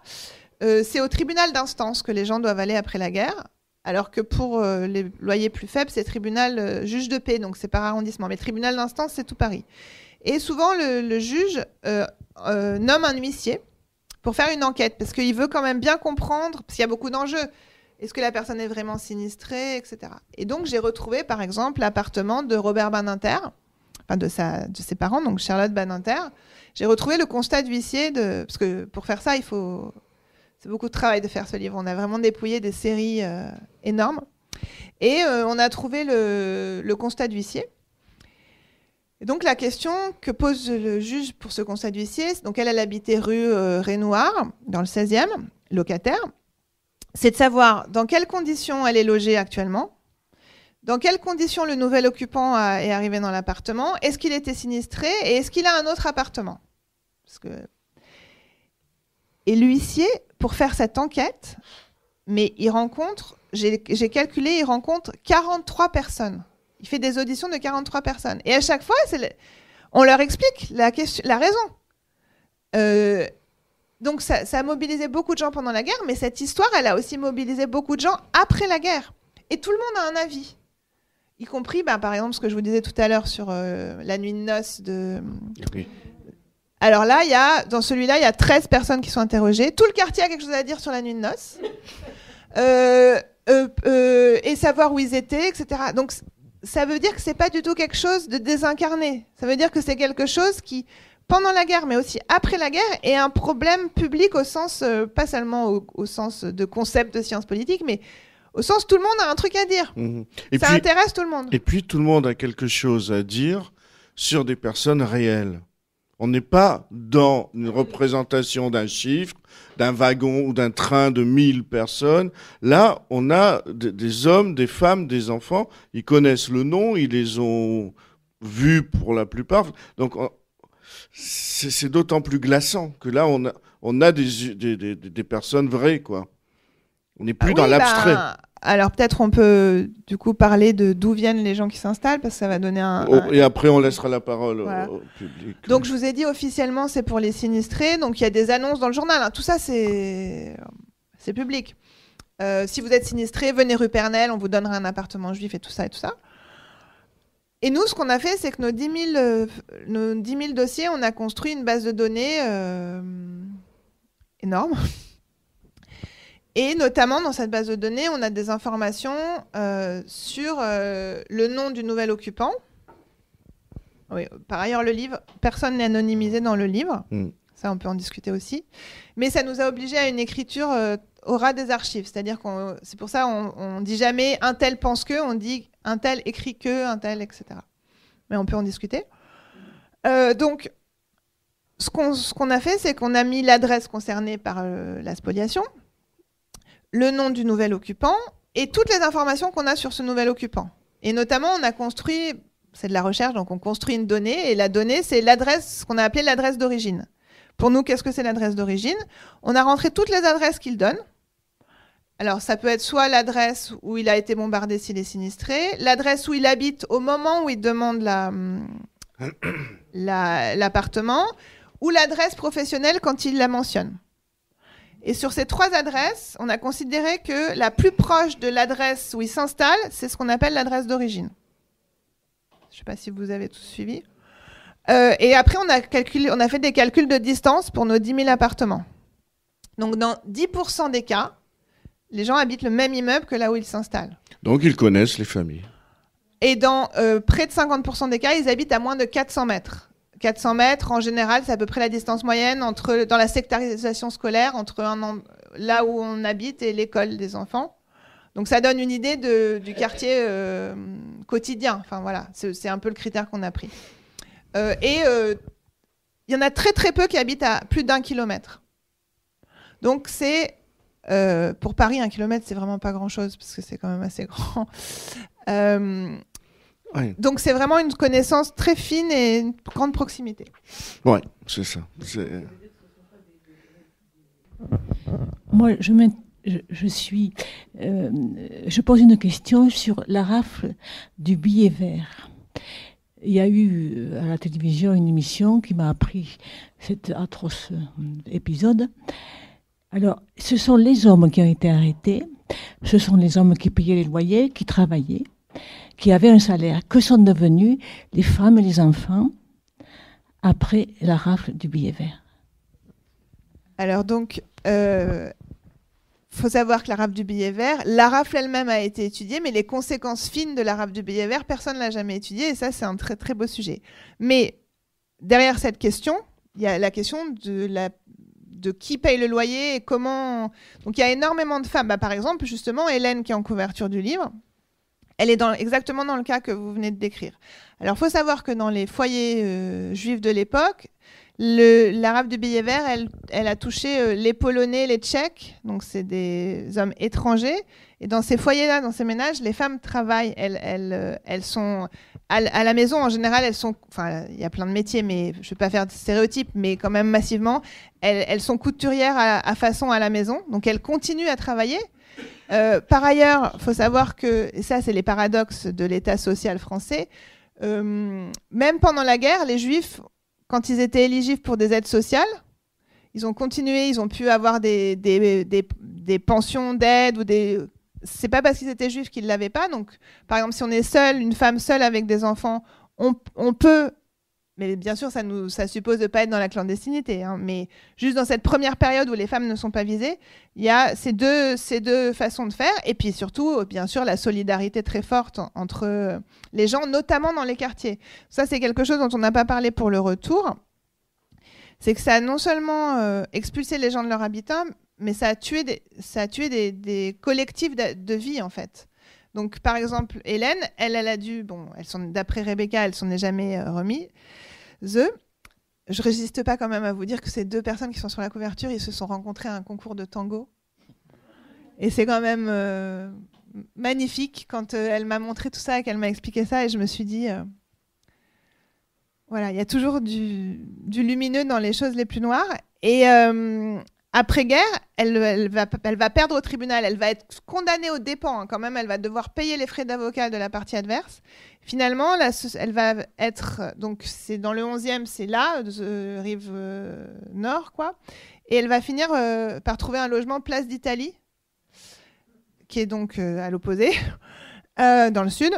c'est au tribunal d'instance que les gens doivent aller après la guerre, alors que pour les loyers plus faibles, c'est tribunal juge de paix, donc c'est par arrondissement. Mais tribunal d'instance, c'est tout Paris. Et souvent, le juge nomme un huissier pour faire une enquête, parce qu'il veut quand même bien comprendre, parce qu'il y a beaucoup d'enjeux. Est-ce que la personne est vraiment sinistrée, etc. Et donc, j'ai retrouvé, par exemple, l'appartement de Robert Badinter, enfin de ses parents, donc Charlotte Badinter. J'ai retrouvé le constat d'huissier, parce que pour faire ça, c'est beaucoup de travail de faire ce livre. On a vraiment dépouillé des séries énormes. Et on a trouvé le constat d'huissier. Et donc la question que pose le juge pour ce constat d'huissier, donc elle habitait rue Renoir, dans le 16e, locataire, c'est de savoir dans quelles conditions elle est logée actuellement, dans quelles conditions le nouvel occupant est arrivé dans l'appartement, est-ce qu'il était sinistré et est-ce qu'il a un autre appartement. Et l'huissier, pour faire cette enquête, mais il rencontre, j'ai calculé, il rencontre 43 personnes. Il fait des auditions de 43 personnes. Et à chaque fois, on leur explique la raison. Donc ça a mobilisé beaucoup de gens pendant la guerre, mais cette histoire, elle a aussi mobilisé beaucoup de gens après la guerre. Et tout le monde a un avis. Y compris, par exemple, ce que je vous disais tout à l'heure sur la nuit de noces de... Oui. Alors là, dans celui-là, il y a 13 personnes qui sont interrogées. Tout le quartier a quelque chose à dire sur la nuit de noces. Et savoir où ils étaient, etc. Donc ça veut dire que c'est pas du tout quelque chose de désincarné. Ça veut dire que c'est quelque chose qui, pendant la guerre, mais aussi après la guerre, est un problème public au sens, pas seulement au sens de concept de science politique, mais au sens tout le monde a un truc à dire. Mmh. Ça intéresse tout le monde.
Et puis tout le monde a quelque chose à dire sur des personnes réelles. On n'est pas dans une représentation d'un chiffre, d'un wagon ou d'un train de 1000 personnes. Là, on a des hommes, des femmes, des enfants. Ils connaissent le nom, ils les ont vus pour la plupart. Donc, c'est d'autant plus glaçant que là, on a des personnes vraies, quoi. On n'est plus dans l'abstrait.
Alors peut-être on peut du coup parler de d'où viennent les gens qui s'installent, parce que ça va donner
Et après on laissera la parole au public.
Donc je vous ai dit officiellement c'est pour les sinistrés, donc il y a des annonces dans le journal, hein. Tout ça c'est public. Si vous êtes sinistré, venez rue Pernelle, on vous donnera un appartement juif et tout ça et tout ça. Et nous, ce qu'on a fait, c'est que nos 10 000 dossiers, on a construit une base de données énorme. Et notamment, dans cette base de données, on a des informations sur le nom du nouvel occupant. Oui, par ailleurs, le livre, personne n'est anonymisé dans le livre. Ça, on peut en discuter aussi. Mais ça nous a obligés à une écriture au ras des archives. C'est-à-dire c'est pour ça qu'on ne dit jamais « un tel pense que », on dit « un tel écrit que », un tel, etc. Mais on peut en discuter. Donc, ce qu'on a fait, c'est qu'on a mis l'adresse concernée par la spoliation, le nom du nouvel occupant et toutes les informations qu'on a sur ce nouvel occupant. Et notamment, on a construit, c'est de la recherche, donc on construit une donnée, et la donnée, c'est l'adresse, ce qu'on a appelé l'adresse d'origine. Pour nous, qu'est-ce que c'est l'adresse d'origine? On a rentré toutes les adresses qu'il donne. Alors, ça peut être soit l'adresse où il a été bombardé s'il est sinistré, l'adresse où il habite au moment où il demande l'appartement, ou l'adresse professionnelle quand il la mentionne. Et sur ces 3 adresses, on a considéré que la plus proche de l'adresse où il s'installe, c'est ce qu'on appelle l'adresse d'origine. Je ne sais pas si vous avez tous suivi. Et après, on a fait des calculs de distance pour nos 10 000 appartements. Donc, dans 10% des cas, les gens habitent le même immeuble que là où ils s'installent. Donc,
ils connaissent les familles.
Et dans près de 50% des cas, ils habitent à moins de 400 mètres. 400 mètres, en général, c'est à peu près la distance moyenne dans la sectarisation scolaire entre là où on habite et l'école des enfants. Donc, ça donne une idée du quartier quotidien. Enfin, voilà, c'est un peu le critère qu'on a pris. Il y en a très, très peu qui habitent à plus d'1 kilomètre. Donc, pour Paris, 1 kilomètre, c'est vraiment pas grand-chose, parce que c'est quand même assez grand.
Ouais.
Donc, c'est vraiment une connaissance très fine et une grande proximité.
Oui, c'est ça.
Moi, je pose une question sur la rafle du billet vert. Il y a eu à la télévision une émission qui m'a appris cet atroce épisode. Alors, ce sont les hommes qui ont été arrêtés, ce sont les hommes qui payaient les loyers, qui travaillaient, qui avaient un salaire. Que sont devenus les femmes et les enfants après la rafle du billet vert?
Alors donc, faut savoir que la rafle du billet vert, la rafle elle-même a été étudiée, mais les conséquences fines de la rafle du billet vert, personne ne l'a jamais étudiée, et ça, c'est un très très beau sujet. Mais derrière cette question, il y a la question de qui paye le loyer et comment... Donc il y a énormément de femmes. Par exemple, justement, Hélène, qui est en couverture du livre, elle est exactement dans le cas que vous venez de décrire. Alors, il faut savoir que dans les foyers juifs de l'époque, la rafle du billet vert, elle a touché les Polonais, les Tchèques, donc c'est des hommes étrangers. Et dans ces foyers-là, dans ces ménages, les femmes travaillent. Elles sont à la maison, en général, elles sont... Enfin, il y a plein de métiers, mais je ne vais pas faire de stéréotypes, mais quand même massivement, elles sont couturières à façon à la maison. Donc, elles continuent à travailler. Par ailleurs, il faut savoir que, et ça c'est les paradoxes de l'État social français, même pendant la guerre, les Juifs, quand ils étaient éligibles pour des aides sociales, ils ont continué, ils ont pu avoir des pensions d'aide ou des... C'est pas parce qu'ils étaient juifs qu'ils l'avaient pas. Donc, par exemple, si on est seul, une femme seule avec des enfants, on peut... Mais bien sûr, ça suppose de ne pas être dans la clandestinité. Hein, mais juste dans cette première période où les femmes ne sont pas visées, il y a ces deux façons de faire. Et puis surtout, bien sûr, la solidarité très forte entre les gens, notamment dans les quartiers. Ça, c'est quelque chose dont on n'a pas parlé pour le retour. C'est que ça a non seulement expulsé les gens de leur habitat, mais ça a tué des collectifs de vie, en fait. Donc, par exemple, Hélène, elle a dû... Bon, d'après Rebecca, elle s'en est jamais remise. Je résiste pas quand même à vous dire que ces 2 personnes qui sont sur la couverture, ils se sont rencontrés à un concours de tango. Et c'est quand même magnifique quand elle m'a montré tout ça et qu'elle m'a expliqué ça. Et je me suis dit, voilà, il y a toujours du lumineux dans les choses les plus noires. Et après-guerre, elle va perdre au tribunal, elle va être condamnée aux dépens, hein, quand même, elle va devoir payer les frais d'avocat de la partie adverse. Finalement, elle va être, donc c'est dans le 11e, c'est là, rive nord, quoi, et elle va finir par trouver un logement place d'Italie, qui est donc à l'opposé, dans le sud.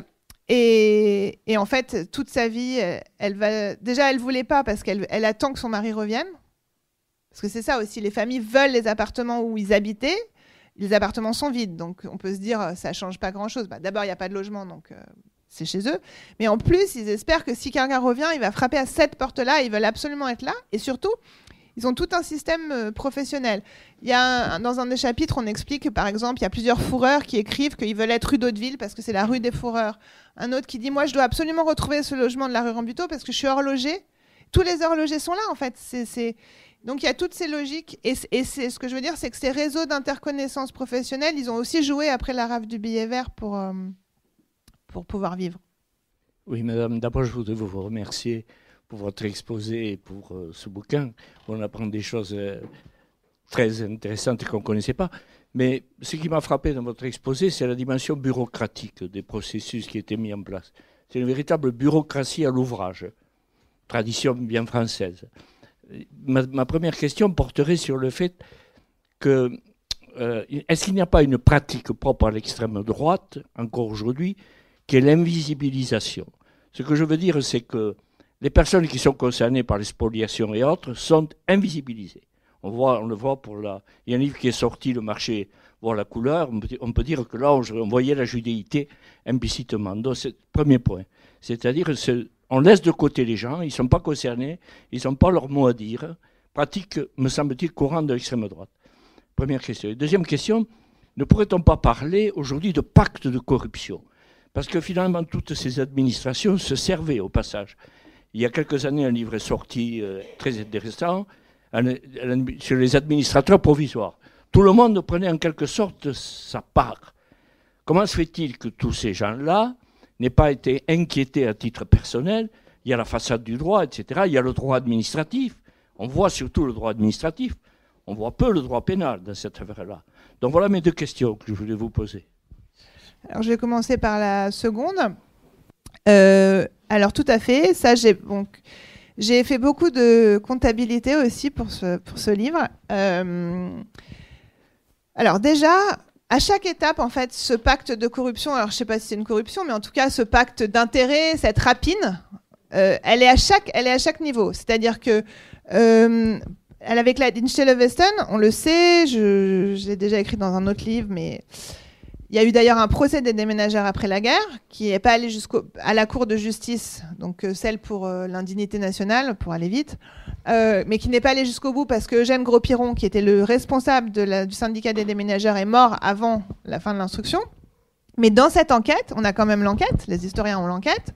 Et en fait, toute sa vie, elle voulait pas parce qu'elle attend que son mari revienne. Parce que c'est ça aussi, les familles veulent les appartements où ils habitaient. Les appartements sont vides, donc on peut se dire ça change pas grand-chose. D'abord, il n'y a pas de logement, donc c'est chez eux. Mais en plus, ils espèrent que si quelqu'un revient, il va frapper à cette porte-là. Ils veulent absolument être là. Et surtout, ils ont tout un système professionnel. Dans un des chapitres, on explique que, par exemple, il y a plusieurs fourreurs qui écrivent qu'ils veulent être rue d'Hauteville parce que c'est la rue des fourreurs. Un autre qui dit « Moi, je dois absolument retrouver ce logement de la rue Rambuteau parce que je suis horloger. » Tous les horlogers sont là, en fait. Donc, il y a toutes ces logiques. Et ce que je veux dire, c'est que ces réseaux d'interconnaissance professionnelle, ils ont aussi joué après la rafle du billet vert pour pouvoir vivre.
Oui, madame, d'abord, je voudrais vous remercier pour votre exposé et pour ce bouquin. On apprend des choses très intéressantes qu'on ne connaissait pas. Mais ce qui m'a frappé dans votre exposé, c'est la dimension bureaucratique des processus qui étaient mis en place. C'est une véritable bureaucratie à l'ouvrage, tradition bien française. Ma première question porterait sur le fait que est-ce qu'il n'y a pas une pratique propre à l'extrême droite, encore aujourd'hui, qui est l'invisibilisation. Ce que je veux dire, c'est que les personnes qui sont concernées par les spoliations et autres sont invisibilisées. On le voit il y a un livre qui est sorti, Le marché voit la couleur. On peut dire que là, on voyait la judéité implicitement. Donc, c'est le premier point. C'est-à-dire on laisse de côté les gens, ils ne sont pas concernés, ils n'ont pas leur mot à dire. Pratique, me semble-t-il, courante de l'extrême droite. Première question. Et deuxième question, ne pourrait-on pas parler aujourd'hui de pacte de corruption ? Parce que finalement, toutes ces administrations se servaient au passage. Il y a quelques années, un livre est sorti très intéressant sur les administrateurs provisoires. Tout le monde prenait en quelque sorte sa part. Comment se fait-il que tous ces gens-là n'aient pas été inquiétés à titre personnel ? Il y a la façade du droit, etc. Il y a le droit administratif. On voit surtout le droit administratif. On voit peu le droit pénal dans cette affaire-là. Donc voilà mes deux questions que je voulais vous poser.
Alors, je vais commencer par la seconde. Alors, tout à fait. Ça, j'ai fait beaucoup de comptabilité aussi pour ce livre. Alors, déjà, à chaque étape, en fait, ce pacte de corruption, alors je ne sais pas si c'est une corruption, mais en tout cas, ce pacte d'intérêt, cette rapine, elle est à chaque niveau. C'est-à-dire que avec la Dinstelle-Weston, on le sait, je l'ai déjà écrit dans un autre livre, mais il y a eu d'ailleurs un procès des déménageurs après la guerre qui n'est pas allé à la Cour de justice, donc celle pour l'indignité nationale, pour aller vite, mais qui n'est pas allé jusqu'au bout parce que Eugène Gros-Piron, qui était le responsable du syndicat des déménageurs, est mort avant la fin de l'instruction. Mais dans cette enquête, on a quand même l'enquête, les historiens ont l'enquête,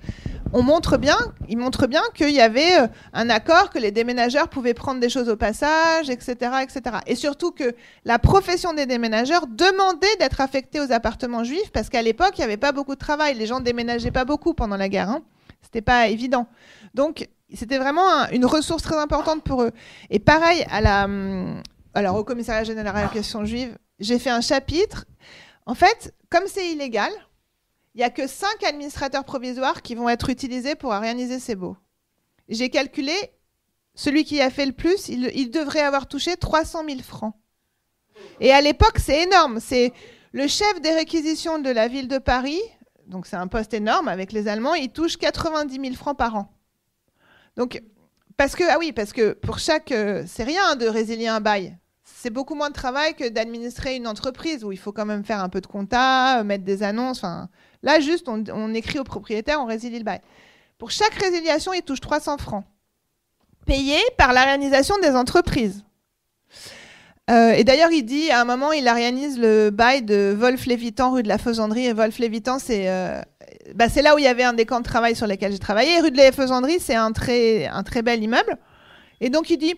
ils montrent bien qu'il y avait un accord, que les déménageurs pouvaient prendre des choses au passage, etc., etc. Et surtout que la profession des déménageurs demandait d'être affectés aux appartements juifs parce qu'à l'époque, il n'y avait pas beaucoup de travail. Les gens ne déménageaient pas beaucoup pendant la guerre. Ce n'était pas évident. Donc, c'était vraiment une ressource très importante pour eux. Et pareil, alors, au commissariat général à la question juive, j'ai fait un chapitre. En fait, comme c'est illégal, il n'y a que 5 administrateurs provisoires qui vont être utilisés pour organiser ces baux. J'ai calculé, celui qui a fait le plus, il devrait avoir touché 300 000 francs. Et à l'époque, c'est énorme. C'est le chef des réquisitions de la ville de Paris, donc c'est un poste énorme avec les Allemands, il touche 90 000 francs par an. Donc, parce que pour chaque... c'est rien de résilier un bail. C'est beaucoup moins de travail que d'administrer une entreprise où il faut quand même faire un peu de compta, mettre des annonces. Là, juste, on écrit au propriétaire, on résilie le bail. Pour chaque résiliation, il touche 300 francs, payés par l'organisation des entreprises. Et d'ailleurs, il dit, à un moment, il organise le bail de Wolf-Lévitan, rue de la Faisanderie. Et Wolf-Lévitan, c'est là où il y avait un des camps de travail sur lesquels j'ai travaillé. Et rue de la Faisanderie, c'est un très bel immeuble. Et donc, il dit...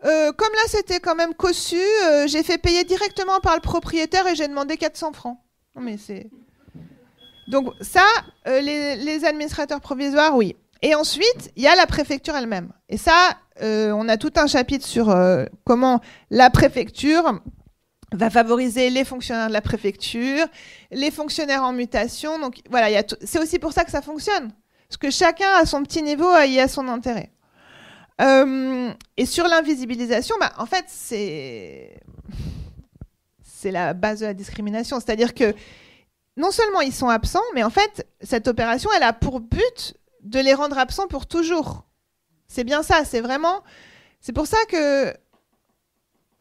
comme là, c'était quand même cossu, j'ai fait payer directement par le propriétaire et j'ai demandé 400 francs. Non, mais c'est... Donc ça, les administrateurs provisoires, oui. Et ensuite, il y a la préfecture elle-même. Et ça, on a tout un chapitre sur comment la préfecture va favoriser les fonctionnaires de la préfecture, les fonctionnaires en mutation. Donc voilà, c'est aussi pour ça que ça fonctionne. Parce que chacun, à son petit niveau, y a son intérêt. Et sur l'invisibilisation, en fait, c'est la base de la discrimination. C'est-à-dire que non seulement ils sont absents, mais en fait, cette opération, elle a pour but de les rendre absents pour toujours. C'est bien ça, c'est pour ça que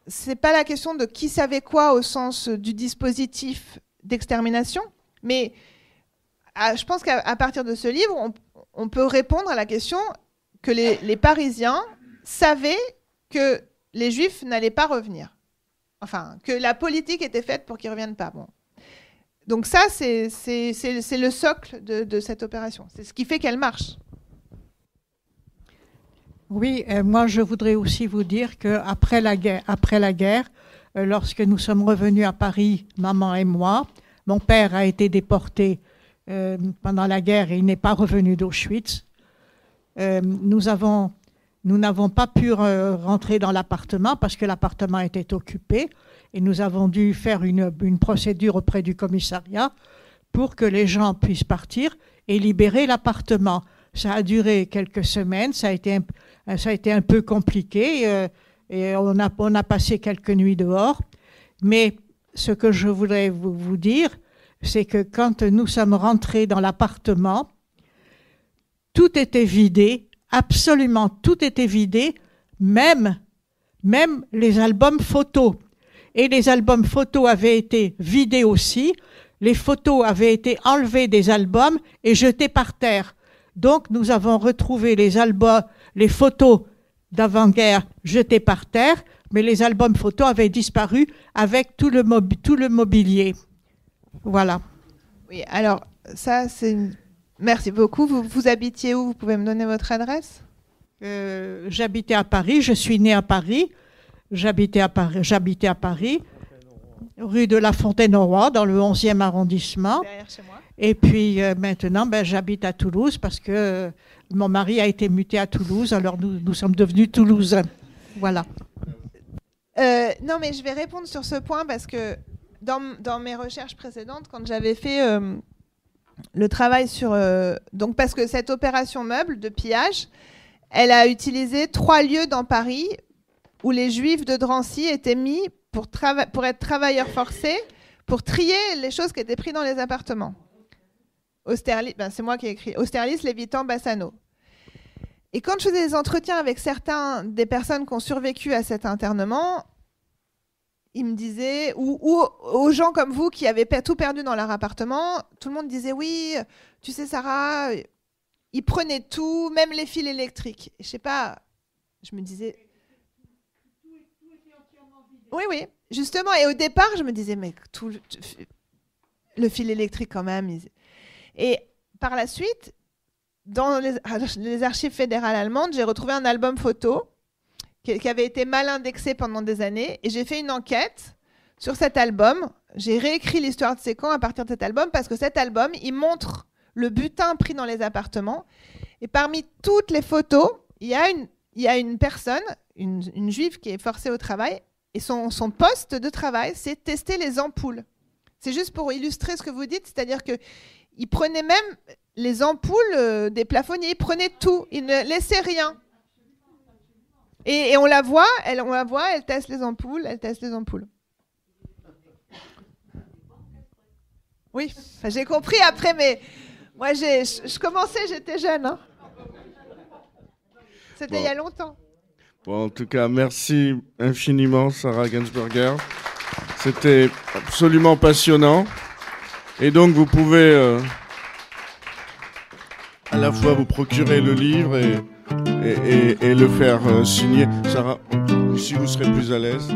c'est pas la question de qui savait quoi au sens du dispositif d'extermination, mais je pense qu'à partir de ce livre, on peut répondre à la question que les Parisiens savaient que les Juifs n'allaient pas revenir. Enfin, que la politique était faite pour qu'ils ne reviennent pas. Bon. Donc ça, c'est le socle de cette opération. C'est ce qui fait qu'elle marche.
Oui, moi je voudrais aussi vous dire qu'après la guerre, lorsque nous sommes revenus à Paris, maman et moi, mon père a été déporté pendant la guerre et il n'est pas revenu d'Auschwitz. Nous n'avons pas pu rentrer dans l'appartement parce que l'appartement était occupé et nous avons dû faire une procédure auprès du commissariat pour que les gens puissent partir et libérer l'appartement. Ça a duré quelques semaines, ça a été un peu compliqué et on a passé quelques nuits dehors. Mais ce que je voudrais vous dire, c'est que quand nous sommes rentrés dans l'appartement, tout était vidé, absolument tout était vidé, même les albums photos. Et les albums photos avaient été vidés aussi, les photos avaient été enlevées des albums et jetées par terre. Donc nous avons retrouvé les photos d'avant-guerre jetées par terre, mais les albums photos avaient disparu avec tout le mobilier. Voilà.
Oui, alors ça c'est... Merci beaucoup. Vous habitiez où? Vous pouvez me donner votre adresse?
J'habitais à Paris, je suis née à Paris. J'habitais à Paris, rue de la Fontaine-au-Roi, dans le 11e arrondissement.
Derrière chez moi.
Et puis maintenant, j'habite à Toulouse parce que mon mari a été muté à Toulouse, alors nous sommes devenus toulousains. Voilà.
Non, mais je vais répondre sur ce point parce que dans mes recherches précédentes, quand j'avais fait le travail sur... donc parce que cette opération meuble de pillage, elle a utilisé 3 lieux dans Paris où les Juifs de Drancy étaient mis pour être travailleurs forcés, pour trier les choses qui étaient prises dans les appartements. Austerlitz, c'est moi qui ai écrit. Austerlitz, Lévitan, Bassano. Et quand je faisais des entretiens avec des personnes qui ont survécu à cet internement, ils me disaient, ou aux gens comme vous qui avaient tout perdu dans leur appartement, tout le monde disait, oui, tu sais Sarah, ils prenaient tout, même les fils électriques. Et je sais pas, je me disais... Oui, justement. Et au départ, je me disais, mais le fil électrique quand même. Et par la suite, dans les archives fédérales allemandes, j'ai retrouvé un album photo qui avait été mal indexé pendant des années. Et j'ai fait une enquête sur cet album. J'ai réécrit l'histoire de ces camps à partir de cet album parce que cet album, il montre le butin pris dans les appartements. Et parmi toutes les photos, il y a une personne, une juive qui est forcée au travail. Et son poste de travail, c'est tester les ampoules. C'est juste pour illustrer ce que vous dites, c'est-à-dire qu'il prenait même les ampoules des plafonniers, il prenait tout, il ne laissait rien. Et on la voit, elle teste les ampoules, Oui, j'ai compris après, mais moi, je commençais, j'étais jeune. Hein. C'était il y a longtemps.
Bon, en tout cas, merci infiniment, Sarah Gainsberger. C'était absolument passionnant. Et donc, vous pouvez à la fois vous procurer le livre et le faire signer. Sarah, si vous serez plus à l'aise.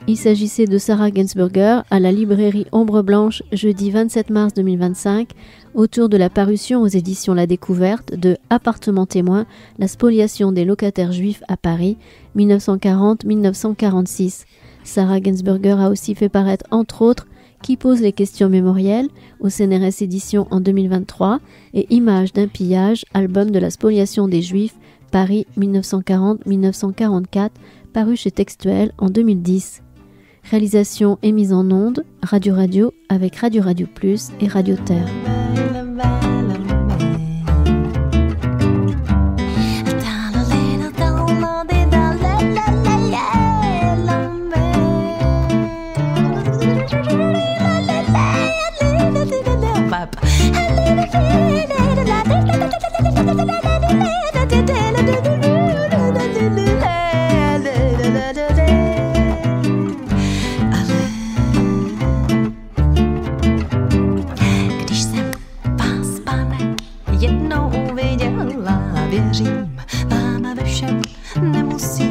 Il s'agissait de Sarah Gainsberger à la librairie Ombre Blanche, jeudi 27 mars 2025, autour de la parution aux éditions La Découverte de Appartement témoin, la spoliation des locataires juifs à Paris, 1940-1946. Sarah Gainsberger a aussi fait paraître, entre autres, Qui pose les questions mémorielles au CNRS édition en 2023 et Images d'un pillage, album de la spoliation des Juifs, Paris 1940-1944, paru chez Textuel en 2010. Réalisation et mise en onde, Radio Radio avec Radio Radio Plus et Radio Terre.
Jednou uviděla, věřím, vám ve všem nemusí